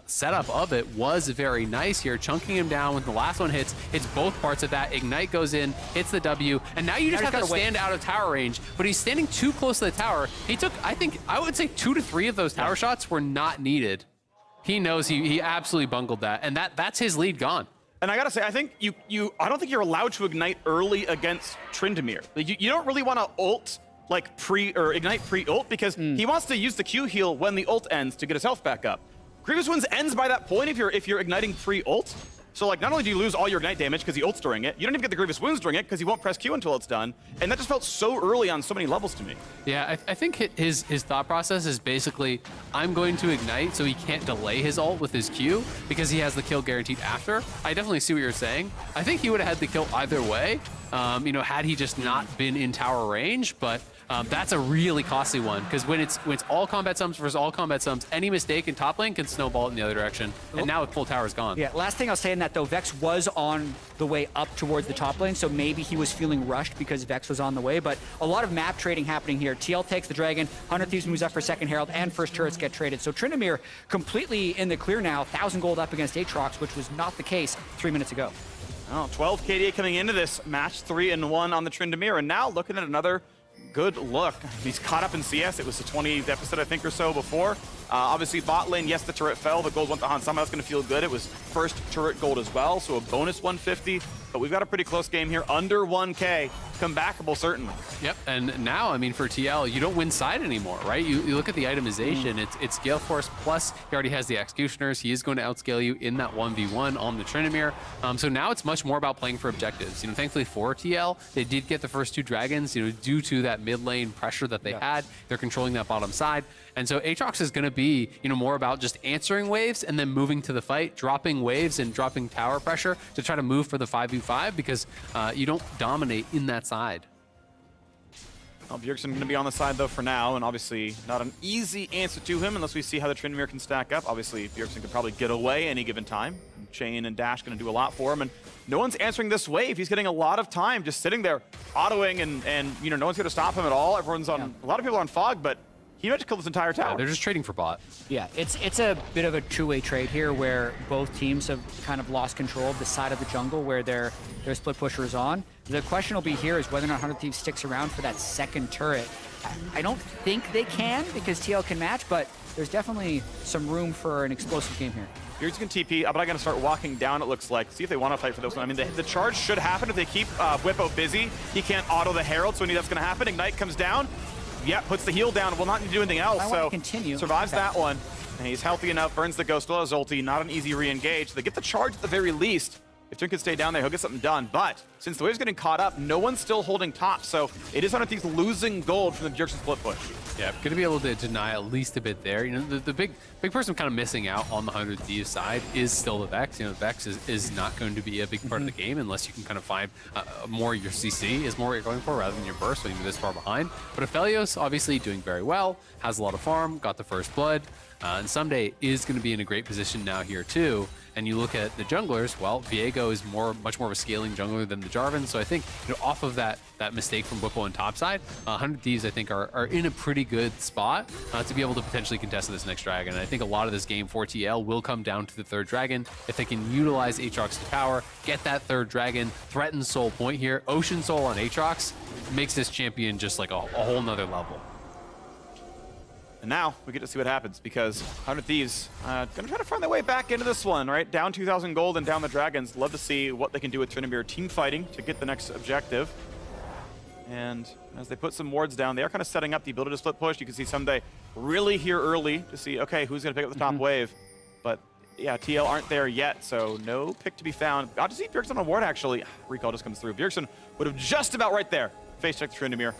S4: setup of it was very nice here, chunking him down when the last one hits both parts of that. Ignite goes in, hits the W, and now you just have to stand out of tower range, but he's standing too close to the tower. He took, I would say 2 to 3 of those tower shots were not needed. He knows he absolutely bungled that, and that's his lead gone.
S2: And I gotta say, I think I don't think you're allowed to ignite early against Tryndamere. Like, you don't really want to ult like ignite pre-ult because he wants to use the Q heal when the ult ends to get his health back up. Grievous Wounds ends by that point if you're igniting pre-ult. So like, not only do you lose all your ignite damage because he ults during it, you don't even get the Grievous Wounds during it because he won't press Q until it's done. And that just felt so early on so many levels to me.
S4: Yeah, I think his thought process is basically, I'm going to ignite so he can't delay his ult with his Q because he has the kill guaranteed after. I definitely see what you're saying. I think he would have had the kill either way, you know, had he just not been in tower range, but that's a really costly one because when it's all combat sums versus all combat sums, any mistake in top lane can snowball in the other direction. And now full tower is gone.
S3: Yeah, last thing I'll say in that though, Vex was on the way up towards the top lane, so maybe he was feeling rushed because Vex was on the way, but a lot of map trading happening here. TL takes the Dragon, 100 Thieves moves up for second Herald, and first turrets get traded. So Tryndamere completely in the clear now, 1,000 gold up against Aatrox, which was not the case 3 minutes ago.
S2: Oh, 12 KDA coming into this match, 3-1 on the Tryndamere, and now looking at another good look. He's caught up in CS. It was the 20th episode, I think, or so before. Obviously, bot lane, yes, the turret fell. The gold went to Han. Somehow that's going to feel good. It was first turret gold as well, so a bonus 150. But we've got a pretty close game here, under 1K. Comebackable, certainly.
S4: Yep, and now, I mean, for TL, you don't win side anymore, right? You look at the itemization. It's Gale Force, plus he already has the Executioners. He is going to outscale you in that 1v1 on the Tryndamere. So now it's much more about playing for objectives. You know, thankfully for TL, they did get the first 2 dragons, you know, due to that mid lane pressure that they had. They're controlling that bottom side. And so Aatrox is going to be, you know, more about just answering waves and then moving to the fight, dropping waves and dropping tower pressure to try to move for the 5v5 because you don't dominate in that side.
S2: Well, Bjergsen going to be on the side, though, for now, and obviously not an easy answer to him unless we see how the Tryndamere can stack up. Obviously, Bjergsen could probably get away any given time. Chain and Dash going to do a lot for him, and no one's answering this wave. He's getting a lot of time just sitting there, autoing, and you know, no one's going to stop him at all. Everyone's on, a lot of people are on Fog, but he might just kill this entire tower.
S4: Yeah, they're just trading for bot.
S3: Yeah, it's a bit of a two-way trade here where both teams have kind of lost control of the side of the jungle where their split pusher is on. The question will be here is whether or not 100 Thieves sticks around for that second turret. I don't think they can because TL can match, but there's definitely some room for an explosive game here.
S2: Bjergsen can TP, but I'm going to start walking down, it looks like. See if they want to fight for this one. I mean, the charge should happen if they keep Bwipo busy. He can't auto the Herald, so we know that's going to happen. Ignite comes down. yeah, puts the heal down, will not need to do anything else.
S3: I want to
S2: So
S3: continue.
S2: survives
S3: Okay.
S2: that one. And he's healthy enough, burns the Ghost, still has ulti, not an easy re-engage. They get the charge at the very least. If Jin can stay down there, he'll get something done. But since the wave's getting caught up, no one's still holding top. So it is 100 Thieves losing gold from the Bjergsen split push.
S4: Yeah, going to be able to deny at least a bit there. You know, the big person kind of missing out on the 100 Thieves side is still the Vex. You know, the Vex is not going to be a big part of the game unless you can kind of find more your CC is more what you're going for rather than your burst when you're this far behind. But Aphelios obviously doing very well, has a lot of farm, got the first blood, and Someday is going to be in a great position now here too. And you look at the junglers, well, Viego is much more of a scaling jungler than the Jarvan. So I think, you know, off of that mistake from Whipple on top side, 100 Thieves, I think, are in a pretty good spot to be able to potentially contest this next dragon. And I think a lot of this game for TL will come down to the third dragon. If they can utilize Aatrox to power, get that third dragon, threaten Soul Point here, Ocean Soul on Aatrox, makes this champion just like a whole nother level.
S2: And now we get to see what happens because 100 Thieves gonna try to find their way back into this one, right? Down 2,000 gold and down the dragons. Love to see what they can do with Tryndamere team fighting to get the next objective. And as they put some wards down, they are kind of setting up the ability to split push. You can see Someday really here early to see, okay, who's gonna pick up the top wave. But yeah, TL aren't there yet, so no pick to be found. Got to see Bjergsen on ward actually. Recall just comes through. Bjergsen would have just about right there. Face check Tryndamere.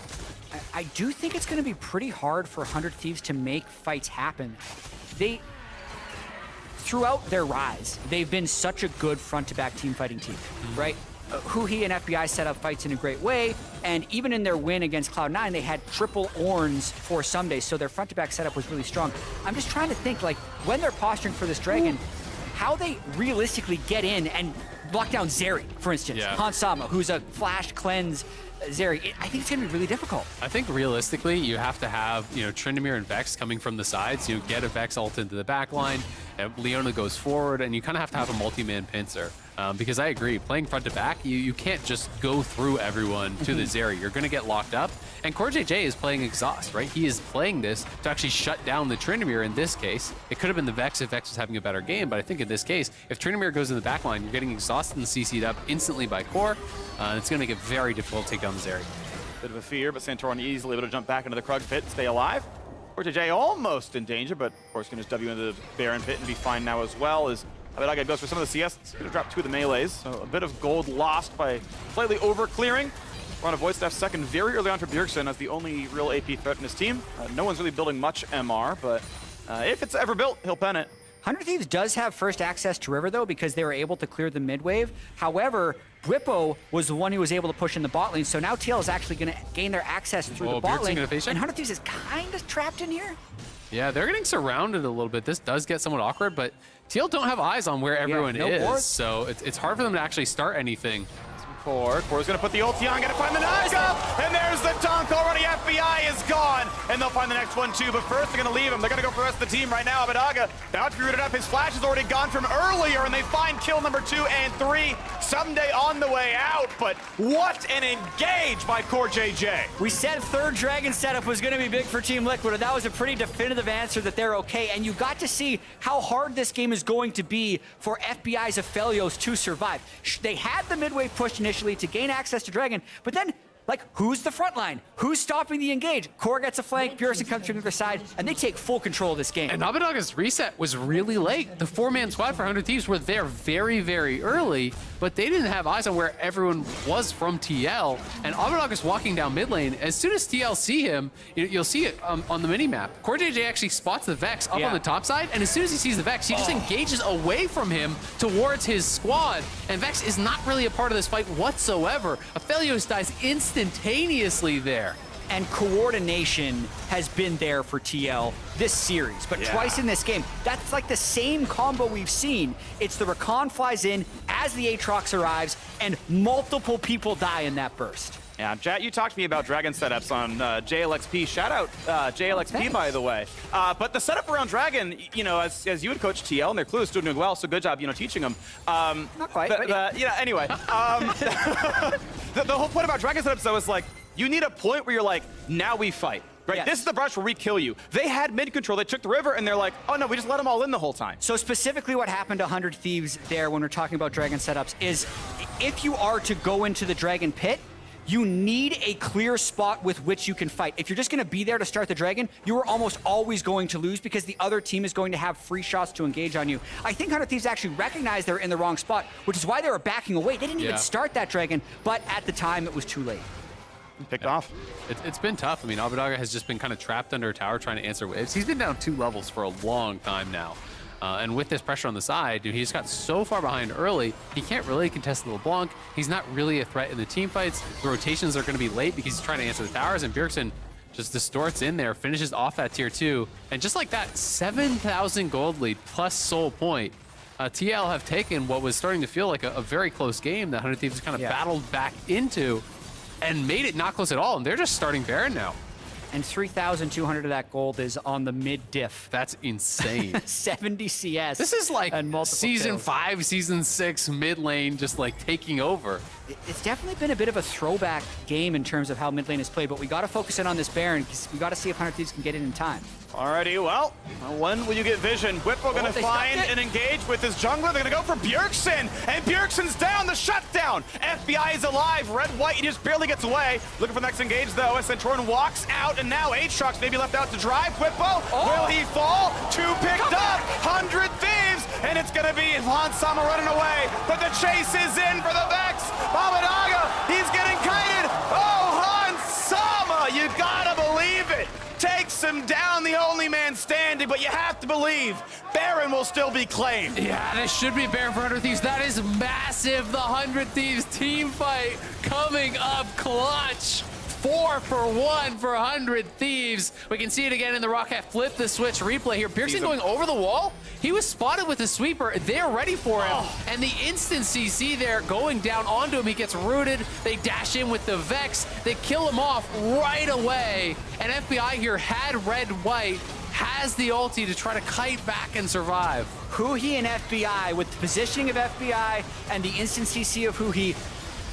S3: I do think it's going to be pretty hard for 100 Thieves to make fights happen. Throughout their rise, they've been such a good front-to-back team fighting team, right? Huhi and FBI set up fights in a great way, and even in their win against Cloud9, they had triple Orns for Someday, so their front-to-back setup was really strong. I'm just trying to think, like, when they're posturing for this dragon, how they realistically get in and lock down Zeri, for instance,
S4: Yeah.
S3: Hansama, who's a flash cleanse Zeri. I think it's going to be really difficult.
S4: I think realistically, you have to have, you know, Tryndamere and Vex coming from the sides. You get a Vex ult into the back line, and Leona goes forward, and you kind of have to have a multi-man pincer. Because I agree, playing front to back, you can't just go through everyone to the Zeri. You're going to get locked up. And CoreJJ is playing Exhaust, right? He is playing this to actually shut down the Tryndamere in this case. It could have been the Vex if Vex was having a better game, but I think in this case, if Tryndamere goes in the back line, you're getting exhausted and CC'd up instantly by Core. It's going to make it very difficult to take down the Zeri.
S2: Bit of a fear, but Santorin easily able to jump back into the Krug pit and stay alive. CoreJJ almost in danger, but of course can just W into the Baron pit and be fine now as well. As Abadaga goes for some of the CS. It's going to drop 2 of the melees, so a bit of gold lost by slightly over-clearing. We're on a Void Staff second very early on for Bjergsen as the only real AP threat in his team. No one's really building much MR, but if it's ever built, he'll pen it.
S3: 100 Thieves does have first access to River, though, because they were able to clear the mid wave. However, Bwipo was the one who was able to push in the bot lane, so now TL is actually going to gain their access through the bot
S4: Bjergsen
S3: lane.
S4: gonna face check?
S3: And 100 Thieves is kind of trapped in here.
S4: Yeah, they're getting surrounded a little bit. This does get somewhat awkward, but TL don't have eyes on where everyone
S3: no
S4: is,
S3: board.
S4: so it's hard for them to actually start anything.
S2: Core's going to put the ulti on, going to find the knockup, and there's the dunk already. FBI is gone, and they'll find the next one too, but first they're going to leave him. They're going to go for the rest of the team right now. Abadaga about to be rooted up. His flash is already gone from earlier, and they find kill number 2 and 3. Someday on the way out, but what an engage by CoreJJ.
S3: We said third dragon setup was going to be big for Team Liquid, and that was a pretty definitive answer that they're okay. And you got to see how hard this game is going to be for FBI's Aphelios to survive. They had the midway push initially to gain access to Dragon, but then, like, who's the front line? Who's stopping the engage? Core gets a flank, Bjergsen comes from the other side, and they take full control of this game.
S4: And Abadaga's reset was really late. The 4-man squad for 100 Thieves were there very, very early, but they didn't have eyes on where everyone was from TL. And Abadaga's walking down mid lane. As soon as TL see him, you'll see it on the mini-map. CoreJJ actually spots the Vex up on the top side, and as soon as he sees the Vex, he just engages away from him towards his squad. And Vex is not really a part of this fight whatsoever. Aphelios dies instantaneously there.
S3: And coordination has been there for TL this series, but twice in this game. That's like the same combo we've seen. It's the Recon flies in as the Aatrox arrives, and multiple people die in that burst.
S2: Yeah, Jat, you talked to me about Dragon setups on JLXP. Shout out JLXP, by the way. But the setup around Dragon, you know, as you would coach TL, and their clue is still doing well, so good job, you know, teaching them.
S3: Not quite, but
S2: yeah, anyway. The whole point about Dragon setups, though, is like, you need a point where you're like, now we fight. Right?
S3: Yes.
S2: This is the brush where we kill you. They had mid control. They took the river, and they're like, oh, no, we just let them all in the whole time.
S3: So specifically what happened to 100 Thieves there when we're talking about Dragon setups is if you are to go into the Dragon pit, you need a clear spot with which you can fight. If you're just going to be there to start the dragon, you are almost always going to lose because the other team is going to have free shots to engage on you. I think 100 Thieves actually recognized they're in the wrong spot, which is why they were backing away. They didn't even start that dragon, but at the time it was too late.
S2: Picked off.
S4: It's been tough. I mean, Abadaga has just been kind of trapped under a tower trying to answer waves. He's been down 2 levels for a long time now. And with this pressure on the side, dude, he just got so far behind early, he can't really contest the LeBlanc. He's not really a threat in the team fights. The rotations are going to be late because he's trying to answer the towers, and Bjergsen just distorts in there, finishes off that tier 2. And just like that, 7,000 gold lead plus soul point. TL have taken what was starting to feel like a very close game that 100 Thieves kind of battled back into and made it not close at all. And they're just starting Baron now.
S3: And 3,200 of that gold is on the mid diff.
S4: That's insane.
S3: 70 CS.
S4: This is like season
S3: kills.
S4: 5, season 6 mid lane just like taking over.
S3: It's definitely been a bit of a throwback game in terms of how mid lane is played, but we got to focus in on this Baron because we got to see if 100 Thieves can get it in time.
S2: Alrighty, well, when will you get vision? Whippo gonna find and engage with his jungler. They're gonna go for Bjergsen, and Bjergsen's down, the shutdown. FBI is alive, red, white, he just barely gets away. Looking for the next engage though, as Santorin walks out, and now Aatrox maybe left out to drive. Whippo, will he fall? 2 picked up, 100 Thieves, and it's gonna be Hans Sama running away, but the chase is in for the Vex. Abadaga, he's getting kited. Oh, Hans Sama, you gotta believe it. Takes him down, the only man standing, but you have to believe Baron will still be claimed.
S4: Yeah, this should be Baron for 100 Thieves. That is massive. The 100 Thieves team fight coming up clutch. 4 for 1 for 100 Thieves. We can see it again in the Rocket flip the switch replay here. Bjergsen going over the wall. He was spotted with the sweeper. They're ready for him. And the instant CC there going down onto him. He gets rooted. They dash in with the Vex. They kill him off right away. And FBI here had red white, has the ulti to try to kite back and survive.
S3: Huhi and FBI, with the positioning of FBI and the instant CC of Huhi,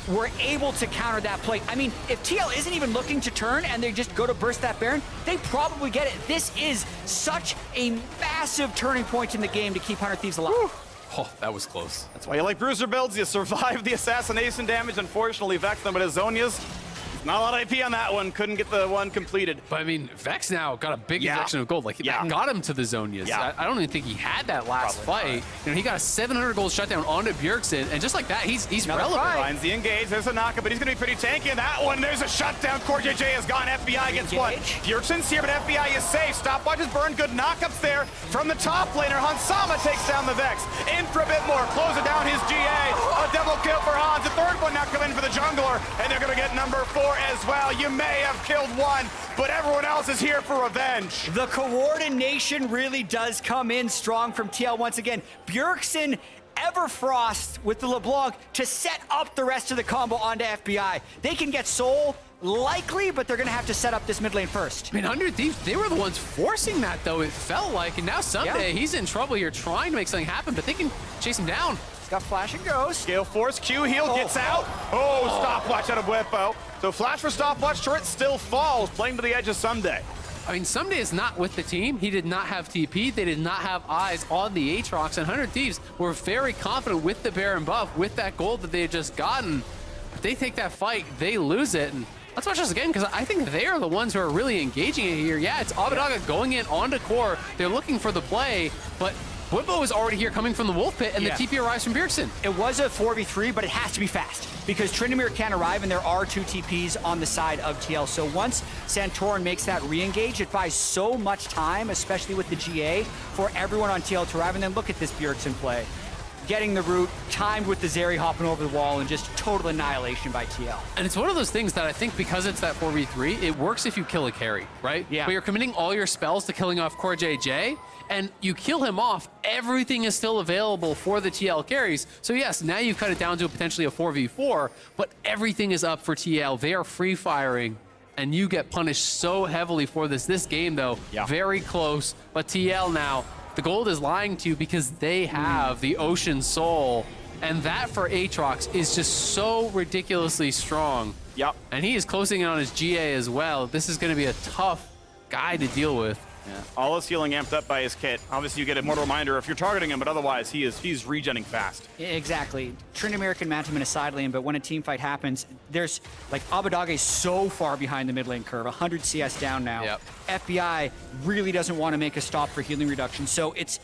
S3: were able to counter that play. I mean, if TL isn't even looking to turn and they just go to burst that Baron, they probably get it. This is such a massive turning point in the game to keep 100 Thieves alive.
S2: Whew.
S4: Oh, that was close.
S2: That's why you like bruiser builds. You survive the assassination damage. Unfortunately, Vex them, but his Zhonya's not a lot of IP on that one. Couldn't get the one completed.
S4: But I mean, Vex now got a big injection of gold. Like, that got him to the Zhonyas. I don't even think he had that last fight. You know, he got a 700 gold shutdown onto Bjergsen, and just like that, he's relevant.
S2: Finds the engage. There's a knocker, but he's going to be pretty tanky in that one. There's a shutdown. Core JJ has gone. FBI gets one. Bjergsen's here, but FBI is safe. Stopwatch is burned. Good knockups there from the top laner. Hans Sama takes down the Vex. In for a bit more. Close it down his GA. A double kill for Hans. The third one now coming for the jungler, and they're going to get number 4 as well. You may have killed one, but everyone else is here for revenge.
S3: The coordination really does come in strong from TL once again. Bjergsen, Everfrost with the LeBlanc to set up the rest of the combo onto FBI. They can get Soul, likely, but they're going to have to set up this mid lane first.
S4: I mean, 100 Thieves, they were the ones forcing that, though, it felt like. And now someday he's in trouble here trying to make something happen, but they can chase him down.
S3: He's got Flash and Ghost.
S2: Gale Force, Q heal gets out. Stopwatch out of Whippo. So Flash for Stopwatch, turret still falls, playing to the edge of Someday.
S4: I mean, Someday is not with the team. He did not have TP. They did not have eyes on the Aatrox. And 100 Thieves were very confident with the Baron buff, with that gold that they had just gotten. If they take that fight, they lose it. And let's watch this again, because I think they are the ones who are really engaging it here. Yeah, it's Abadaga going in onto core. They're looking for the play, but Whippo is already here coming from the Wolf Pit, and the TP arrives from Bjergsen.
S3: It was a 4v3, but it has to be fast because Tryndamere can arrive, and there are 2 TPs on the side of TL. So once Santorin makes that re-engage, it buys so much time, especially with the GA, for everyone on TL to arrive. And then look at this Bjergsen play. Getting the root, timed with the Zeri hopping over the wall, and just total annihilation by TL.
S4: And it's one of those things that I think because it's that 4v3, it works if you kill a carry, right?
S3: Yeah.
S4: But you're committing all your spells to killing off Core JJ, and you kill him off, everything is still available for the TL carries. So yes, now you've cut it down to potentially a 4v4, but everything is up for TL. They are free firing, and you get punished so heavily for this. This game, though, very close, but TL now, the gold is lying to you because they have the Ocean Soul, and that for Aatrox is just so ridiculously strong.
S2: Yep.
S4: And he is closing in on his GA as well. This is going to be a tough guy to deal with.
S2: Yeah. All his healing amped up by his kit. Obviously, you get a mortal reminder if you're targeting him, but otherwise, he's regenning fast.
S3: Exactly. Tryndamere can mount him in a side lane, but when a team fight happens, there's like Abadage so far behind the mid lane curve, 100 CS down now.
S4: Yep.
S3: FBI really doesn't want to make a stop for healing reduction, so it's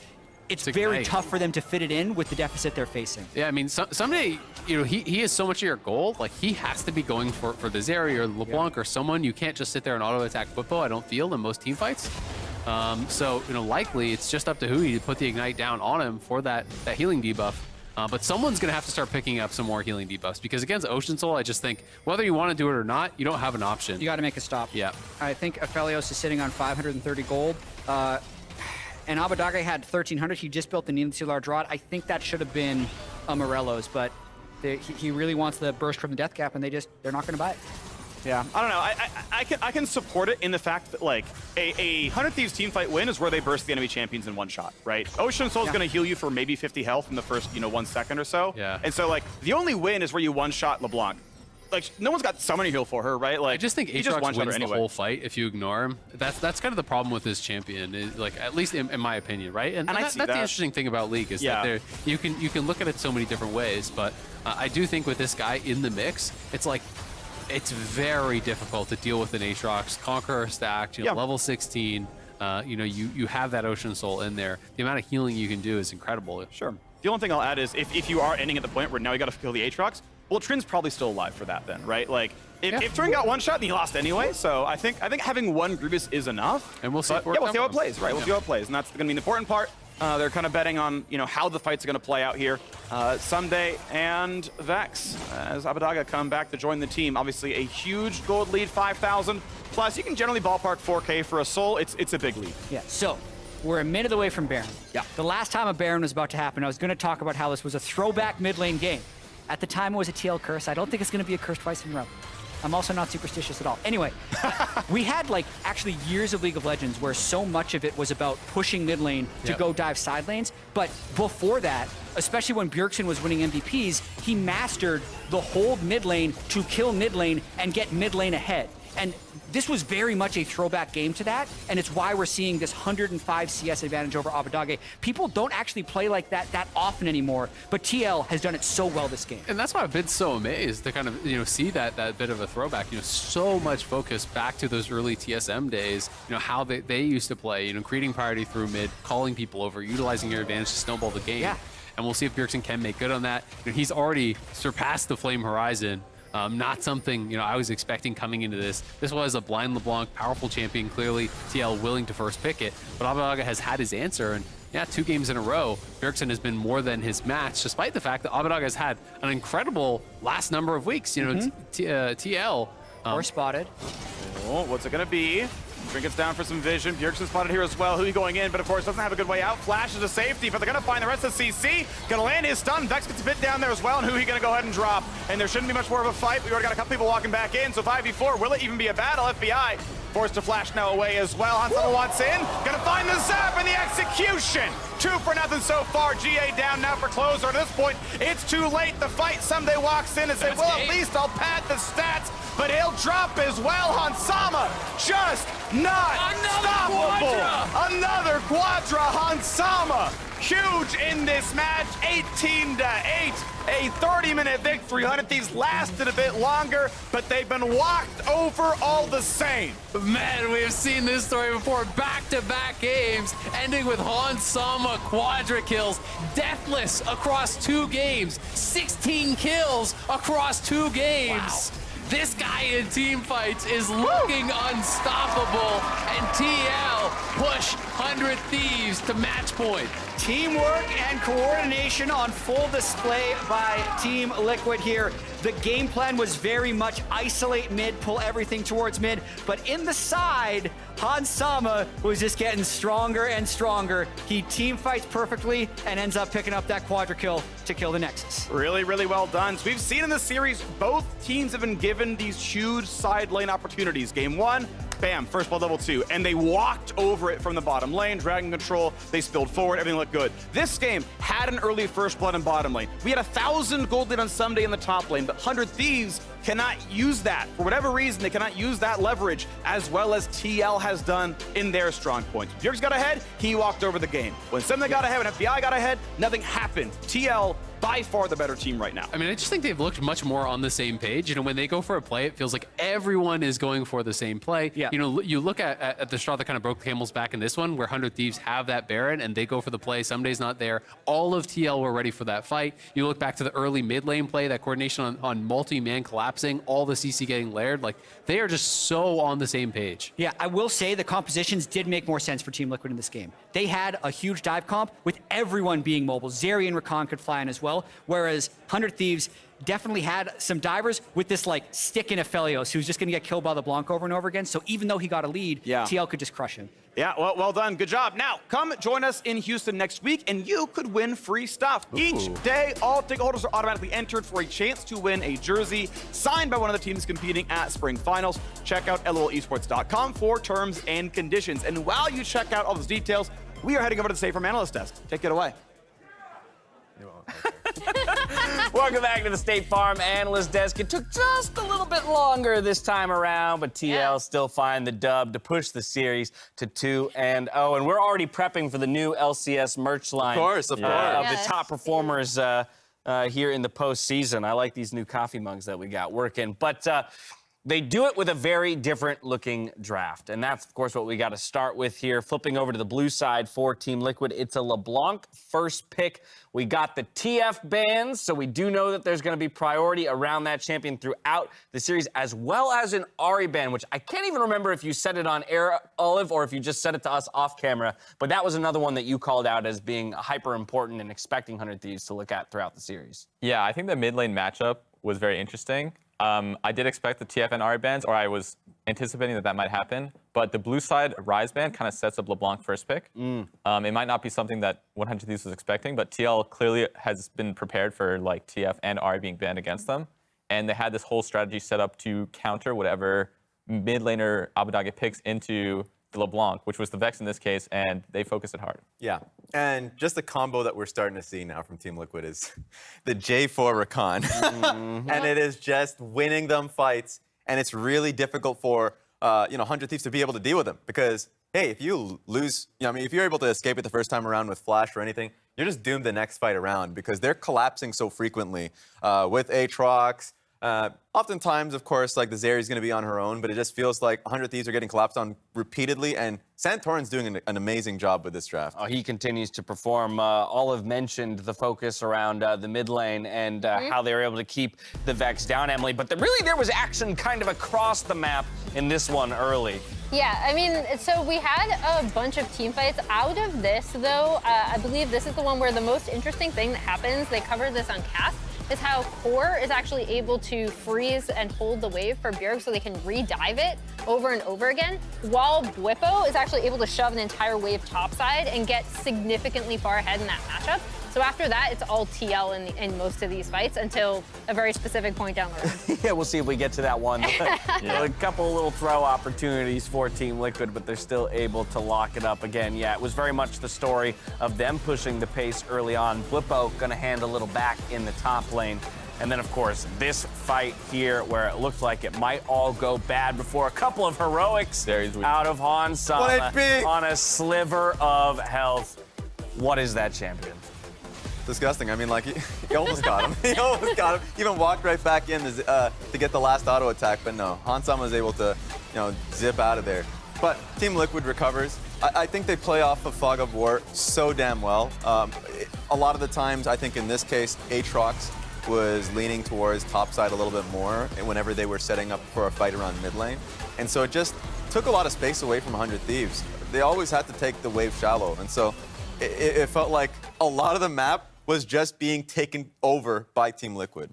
S3: very tough for them to fit it in with the deficit they're facing.
S4: Yeah, I mean, someday, you know, he is so much of your goal. Like, he has to be going for the Zeri or LeBlanc or someone. You can't just sit there and auto-attack Bwipo, I don't feel, in most team fights. So, you know, likely it's just up to Hui to put the Ignite down on him for that healing debuff. But someone's going to have to start picking up some more healing debuffs because against Ocean Soul, I just think whether you want to do it or not, you don't have an option.
S3: You got to make a stop.
S4: Yeah.
S3: I think Aphelios is sitting on 530 gold. And Abadage had 1,300. He just built the Needle to Large Rod. I think that should have been a Morello's, but he really wants the burst from the Death Cap, and they're not going to buy it.
S2: Yeah, I don't know. I can support it in the fact that, like, a 100 Thieves teamfight win is where they burst the enemy champions in one shot, right? Ocean Soul's going to heal you for maybe 50 health in the first, 1 second or so.
S4: Yeah.
S2: And so, like, the only win is where you one-shot LeBlanc. Like, no one's got summoning heal for her, right? Like,
S4: I just think
S2: Aatrox
S4: wins
S2: anyway.
S4: the whole fight if you ignore him. That's kind of the problem with this champion, is, like, at least in my opinion, right? And that's the interesting thing about League is that you can look at it so many different ways. But I do think with this guy in the mix, it's like it's very difficult to deal with an Aatrox, Conqueror stacked, level 16. You have that Ocean Soul in there. The amount of healing you can do is incredible.
S2: Sure. The only thing I'll add is if you are ending at the point where now you got to kill the Aatrox, well, Trin's probably still alive for that then, right? Like, if Trin got one shot, then he lost anyway. So I think having one Grievous is enough.
S4: And we'll see.
S2: We'll see how it plays, right? We'll see how it plays, and that's going to be the important part. They're kind of betting on how the fights are going to play out here. Sunday and Vex as Abadaga come back to join the team. Obviously, a huge gold lead, 5,000 plus. You can generally ballpark 4K for a soul. It's a big lead.
S3: Yeah. So we're a minute away from Baron.
S2: Yeah.
S3: The last time a Baron was about to happen, I was going to talk about how this was a throwback mid lane game. At the time, it was a TL curse. I don't think it's going to be a curse twice in a row. I'm also not superstitious at all. Anyway, we had actually years of League of Legends where so much of it was about pushing mid lane to go dive side lanes. But before that, especially when Bjergsen was winning MVPs, he mastered the hold mid lane to kill mid lane and get mid lane ahead. And this was very much a throwback game to that, and it's why we're seeing this 105 CS advantage over Abadage. People don't actually play like that often anymore, but TL has done it so well this game.
S4: And that's why I've been so amazed to kind of see that bit of a throwback. So much focus back to those early TSM days. How they used to play. Creating priority through mid, calling people over, utilizing your advantage to snowball the game.
S3: Yeah.
S4: And we'll see if Bjergsen can make good on that. He's already surpassed the Flame Horizon. Not something I was expecting coming into this. This was a blind LeBlanc, powerful champion, clearly TL willing to first pick it, but Abadaga has had his answer, and 2 games in a row, Bjergsen has been more than his match, despite the fact that Abadaga has had an incredible last number of weeks. TL.
S3: Or spotted.
S2: Oh, what's it gonna be? Trinket's down for some vision. Bjergsen spotted here as well. Hui going in, but of course doesn't have a good way out. Flash is a safety, but they're gonna find the rest of CC. Gonna land his stun. Vex gets a bit down there as well, and Hui gonna go ahead and drop. And there shouldn't be much more of a fight. We already got a couple people walking back in, so 5v4. Will it even be a battle? FBI forced to flash now away as well. Hansama wants in. Gonna find the zap and the execution. 2-0 so far. GA down now for closer. At this point, it's too late. The fight someday walks in and says, well, at least I'll pad the stats. But he'll drop as well. Hansama just not stoppable. Another Quadra. Hansama huge in this match. 18-8. A 30-minute victory. 100 Thieves lasted a bit longer, but they've been walked over all the same.
S4: Man, we've seen this story before. Back-to-back games, ending with Hansama Quadra kills. Deathless across 2 games. 16 kills across 2 games. Wow. This guy in team fights is looking unstoppable, and TL push 100 Thieves to match point.
S3: Teamwork and coordination on full display by Team Liquid here. The game plan was very much isolate mid, pull everything towards mid, but in the side, Hansama was just getting stronger and stronger. He team fights perfectly and ends up picking up that quadra kill to kill the Nexus.
S2: Really, really well done. So we've seen in the series, both teams have been given these huge side lane opportunities. Game 1, bam, first blood level 2, and they walked over it from the bottom lane, dragon control, they spilled forward, everything looked good. This game had an early first blood in bottom lane. We had 1,000 gold lead on Someday in the top lane, but 100 Thieves cannot use that. For whatever reason, they cannot use that leverage as well as TL has done in their strong points. Bjerg's got ahead, he walked over the game. When Someday got ahead, when FBI got ahead, nothing happened. TL, by far the better team right now.
S4: I mean, I just think they've looked much more on the same page. You know, when they go for a play, it feels like everyone is going for the same play.
S3: Yeah.
S4: You know, you look at the straw that kind of broke the camel's back in this one, where 100 Thieves have that Baron and they go for the play. Someday's not there. All of TL were ready for that fight. You look back to the early mid lane play, that coordination on multi-man collapsing, all the CC getting layered. Like, they are just so on the same page.
S3: Yeah, I will say the compositions did make more sense for Team Liquid in this game. They had a huge dive comp with everyone being mobile. Zeri and Rakan could fly in as well, whereas 100 Thieves definitely had some divers with this like stick in Aphelios who's just going to get killed by the Blanc over and over again. So even though he got a lead, TL could just crush him.
S2: Yeah, well done. Good job. Now, come join us in Houston next week, and you could win free stuff.
S5: Ooh.
S2: Each day, all ticket holders are automatically entered for a chance to win a jersey signed by one of the teams competing at Spring Finals. Check out lolesports.com for terms and conditions. And while you check out all those details, we are heading over to the State Farm Analyst Desk. Take it away.
S5: Welcome back to the State Farm Analyst Desk. It took just a little bit longer this time around, but TL still find the dub to push the series to 2-0. And we're already prepping for the new LCS merch line.
S6: Of course.
S5: Of the top performers here in the postseason. I like these new coffee mugs that we got working. But they do it with a very different looking draft. And that's, of course, what we got to start with here. Flipping over to the blue side for Team Liquid, it's a LeBlanc first pick. We got the TF bans, so we do know that there's going to be priority around that champion throughout the series, as well as an Ahri ban, which I can't even remember if you said it on air, Olive, or if you just said it to us off camera. But that was another one that you called out as being hyper important and expecting 100 Thieves to look at throughout the series.
S6: Yeah, I think the mid lane matchup was very interesting. I did expect the TF and Ahri bans, or I was anticipating that might happen. But the blue side Rise ban kind of sets up LeBlanc first pick. It might not be something that 100 Thieves was expecting, but TL clearly has been prepared for like TF and Ahri being banned against them. And they had this whole strategy set up to counter whatever mid laner Abbedagge picks into the LeBlanc, which was the Vex in this case, and they focused it hard.
S7: Yeah, and just the combo that we're starting to see now from Team Liquid is the J4 Rakan. And it is just winning them fights, and it's really difficult for 100 Thieves to be able to deal with them, because hey, if you lose, if you're able to escape it the first time around with flash or anything, you're just doomed the next fight around, because they're collapsing so frequently with Aatrox. Oftentimes, of course, like the Zeri's going to be on her own, but it just feels like 100 Thieves are getting collapsed on repeatedly, and Santorin's doing an amazing job with this draft.
S5: Oh, he continues to perform. Olive mentioned the focus around the mid lane and how they were able to keep the Vex down, Emily, but there was action kind of across the map in this one early.
S8: Yeah, I mean, so we had a bunch of team fights. Out of this, though, I believe this is the one where the most interesting thing that happens, they covered this on Cast, is how Core is actually able to freeze and hold the wave for Bjerg so they can re-dive it over and over again, while Bwipo is actually able to shove an entire wave topside and get significantly far ahead in that matchup. So after that, it's all TL in most of these fights until a very specific point down the road.
S5: Yeah, we'll see if we get to that one. A couple little throw opportunities for Team Liquid, but they're still able to lock it up again. Yeah, it was very much the story of them pushing the pace early on. Bwipo gonna hand a little back in the top lane. And then, of course, this fight here where it looked like it might all go bad before a couple of heroics out of Hansama on a sliver of health. What is that champion?
S7: Disgusting. I mean, like, he almost got him. He almost got him. Even walked right back in to get the last auto attack, but no. Hansama was able to, zip out of there. But Team Liquid recovers. I think they play off of Fog of War so damn well. A lot of the times, I think in this case, Aatrox was leaning towards topside a little bit more whenever they were setting up for a fight around mid lane. And so it just took a lot of space away from 100 Thieves. They always had to take the wave shallow. And so it felt like a lot of the map was just being taken over by Team Liquid.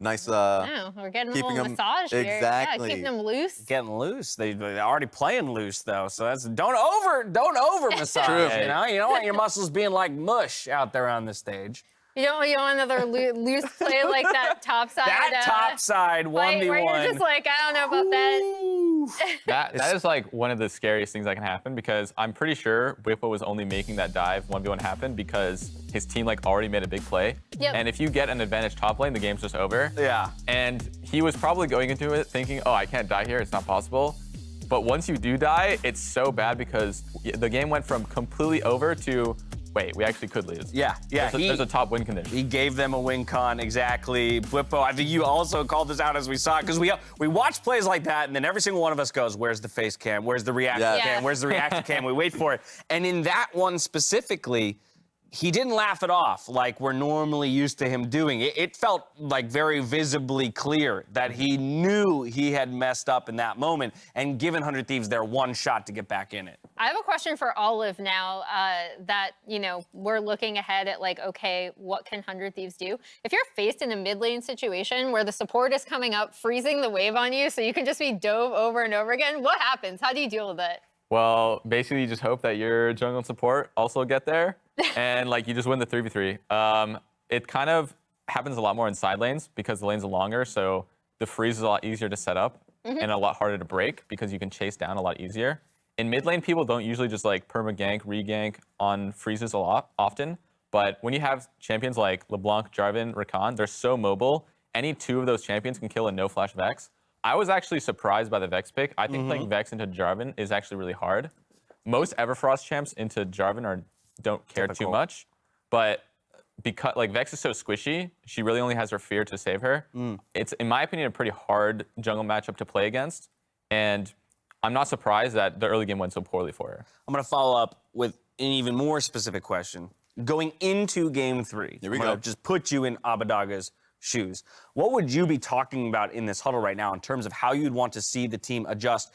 S7: Nice.
S8: Wow, we're getting a little massage here.
S7: Exactly.
S8: Yeah, keeping them loose.
S5: Getting loose. They're already playing loose though, so that's don't over massage.
S7: True.
S5: You don't want your muscles being like mush out there on the stage.
S8: You don't want another loose play like that topside.
S5: That topside 1v1.
S8: Where you're just like, I don't know about that.
S6: That is like one of the scariest things that can happen because I'm pretty sure Whippo was only making that dive 1v1 happen because his team like already made a big play.
S8: Yep.
S6: And if you get an advantage top lane, the game's just over.
S5: Yeah.
S6: And he was probably going into it thinking, oh, I can't die here, it's not possible. But once you do die, it's so bad because the game went from completely over to, wait, we actually could lose.
S5: Yeah.
S6: There's a top win condition.
S5: He gave them a win con, exactly. Whippo, I think you also called this out as we saw it, because we watch plays like that, and then every single one of us goes, where's the face cam? Where's the reaction cam? Where's the reaction cam? We wait for it. And in that one specifically, he didn't laugh it off like we're normally used to him doing. It felt like very visibly clear that he knew he had messed up in that moment and given 100 Thieves their one shot to get back in it.
S8: I have a question for Olive now that, we're looking ahead at like, okay, what can 100 Thieves do? If you're faced in a mid lane situation where the support is coming up, freezing the wave on you so you can just be dove over and over again, what happens? How do you deal with it?
S6: Well, basically you just hope that your jungle and support also get there and like you just win the 3v3. It kind of happens a lot more in side lanes because the lanes are longer, so the freeze is a lot easier to set up and a lot harder to break because you can chase down a lot easier. In mid lane, people don't usually just like perma-gank, re-gank on freezes often, but when you have champions like LeBlanc, Jarvan, Rakan, they're so mobile, any two of those champions can kill a no-flash Vex. I was actually surprised by the Vex pick. I think playing Vex into Jarvan is actually really hard. Most Everfrost champs into Jarvan don't care too much, but because like Vex is so squishy, she really only has her fear to save her. It's, in my opinion, a pretty hard jungle matchup to play against, and I'm not surprised that the early game went so poorly for her.
S5: I'm going to follow up with an even more specific question. Going into Game 3,
S7: Here we
S5: I'm
S7: go.
S5: gonna just put you in Abadaga's shoes. What would you be talking about in this huddle right now in terms of how you'd want to see the team adjust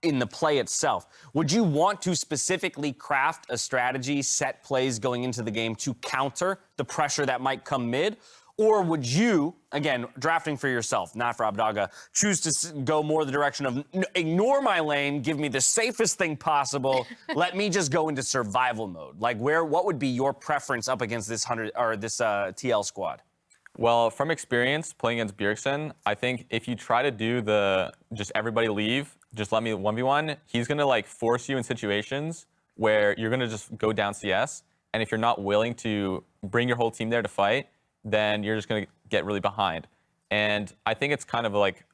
S5: in the play itself? Would you want to specifically craft a strategy, set plays going into the game to counter the pressure that might come mid? Or would you, again, drafting for yourself, not for Abadaga, choose to go more the direction of ignore my lane, give me the safest thing possible, let me just go into survival mode? Like, what would be your preference up against this TL squad?
S6: Well, from experience playing against Bjergsen, I think if you try to do the just everybody leave, just let me 1v1, he's gonna like force you in situations where you're gonna just go down CS, and if you're not willing to bring your whole team there to fight, then you're just gonna get really behind. And I think it's kind of like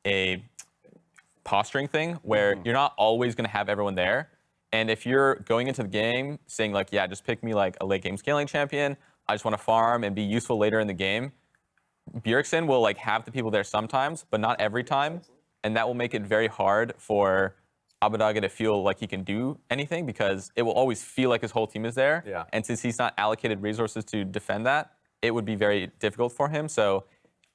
S6: a posturing thing where you're not always gonna have everyone there. And if you're going into the game saying like, yeah, just pick me like a late game scaling champion, I just want to farm and be useful later in the game, Bjergsen will like have the people there sometimes, but not every time. And that will make it very hard for Abadaga to feel like he can do anything because it will always feel like his whole team is there.
S7: Yeah.
S6: And since he's not allocated resources to defend that, it would be very difficult for him. So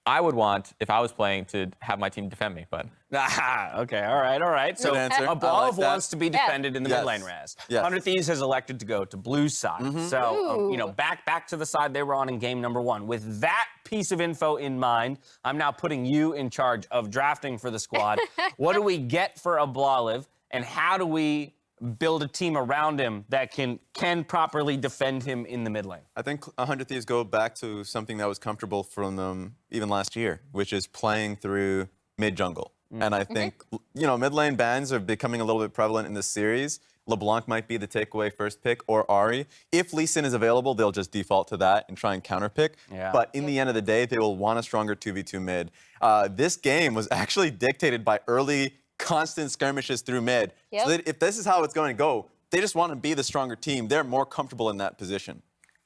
S6: I would want, if I was playing, to have my team defend me, but...
S5: Okay, all right. So
S7: Good answer. I
S5: Abalov
S7: like that.
S5: wants to be defended in the mid lane, Raz. 100 Thieves has elected to go to blue side. So, back to the side they were on in game number 1. With that piece of info in mind, I'm now putting you in charge of drafting for the squad. What do we get for Abalov, and how do we build a team around him that can properly defend him in the mid lane?
S7: I think 100 Thieves go back to something that was comfortable from them even last year, which is playing through mid-jungle. And I think, mid lane bans are becoming a little bit prevalent in this series. LeBlanc might be the takeaway first pick, or Ahri. If Lee Sin is available, they'll just default to that and try and counterpick.
S5: Yeah.
S7: But in the end of the day, they will want a stronger 2v2 mid. This game was actually dictated by early constant skirmishes through mid.
S8: Yep.
S7: So that if this is how it's going to go, they just want to be the stronger team. They're more comfortable in that position.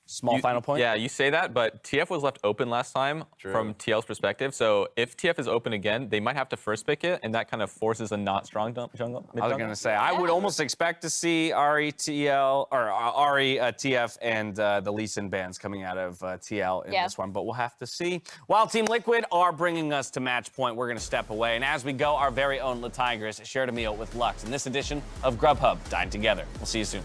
S5: Small final point?
S6: Yeah, you say that, but TF was left open last time from TL's perspective. So if TF is open again, they might have to first pick it, and that kind of forces a not strong jungle.
S5: I was going to say, I would almost expect to see Ahri, TL, or Ahri, TF, and the Lee Sin bans coming out of TL in this one, but we'll have to see. While Team Liquid are bringing us to match point, we're going to step away. And as we go, our very own La Tigers shared a meal with Lux in this edition of Grubhub Dine Together. We'll see you soon.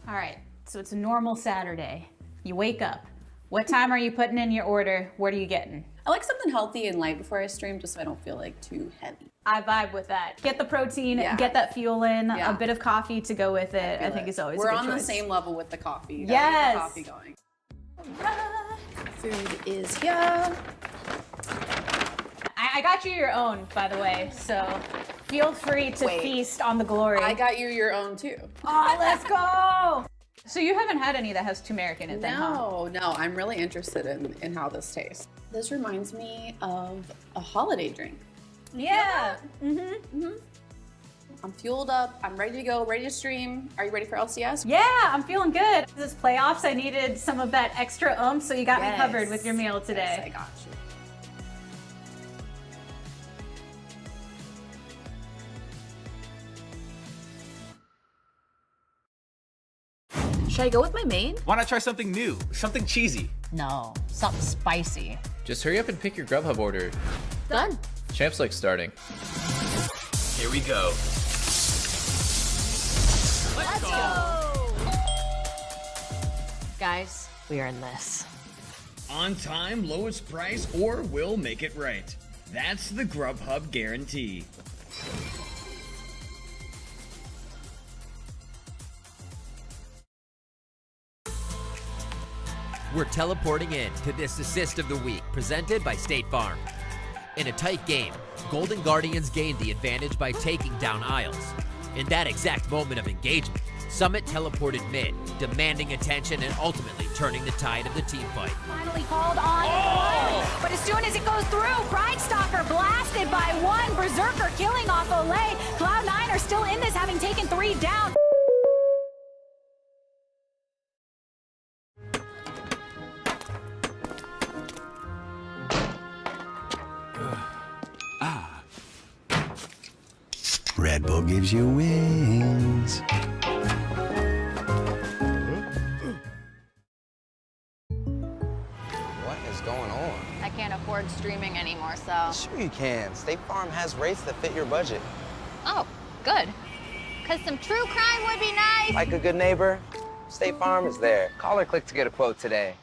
S9: All right, so it's a normal Saturday. You wake up, What time are you putting in your order? What are you getting?
S10: I like something healthy and light before I stream, just so I don't feel like too heavy.
S9: I vibe with that. Get the protein,
S10: Yeah.
S9: get that fuel in,
S10: Yeah.
S9: a bit of coffee to go with it. I think
S10: it.
S9: is always
S10: We're
S9: a good
S10: on the
S9: choice.
S10: same level with the coffee. You gotta
S9: Yes.
S10: get the coffee going. Food is here.
S9: I got you your own, by the way, so feel free to
S10: Wait.
S9: feast on the glory.
S10: I got you your own too.
S9: Oh, let's go! So you haven't had any that has turmeric in it then, huh?
S10: No, I'm really interested in how this tastes. This reminds me of a holiday drink.
S9: Yeah.
S10: I'm fueled up, I'm ready to go, ready to stream. Are you ready for LCS?
S9: Yeah, I'm feeling good. This playoffs, I needed some of that extra oomph, so you got me covered with your meal today.
S10: Yes, I got you. Should I go with my main?
S11: Why not try something new? Something cheesy?
S12: No, something spicy.
S13: Just hurry up and pick your Grubhub order.
S12: Done.
S13: Champ's like starting.
S11: Here we go.
S12: Let's go! Guys, we are in this.
S14: On time, lowest price, or we'll make it right. That's the Grubhub guarantee.
S15: We're teleporting in to this assist of the week, presented by State Farm. In a tight game, Golden Guardians gained the advantage by taking down Isles. In that exact moment of engagement, Summit teleported mid, demanding attention and ultimately turning the tide of the team fight.
S16: Finally called on Pride, but as soon as it goes through, Pride Stalker blasted by one, Berserker killing off Olay. Cloud9 are still in this, having taken 3 down.
S17: Red Bull gives you wings.
S18: What is going on?
S19: I can't afford streaming anymore, so.
S18: Sure you can. State Farm has rates that fit your budget.
S19: Oh, good. Because some true crime would be nice.
S18: Like a good neighbor, State Farm is there. Call or click to get a quote today.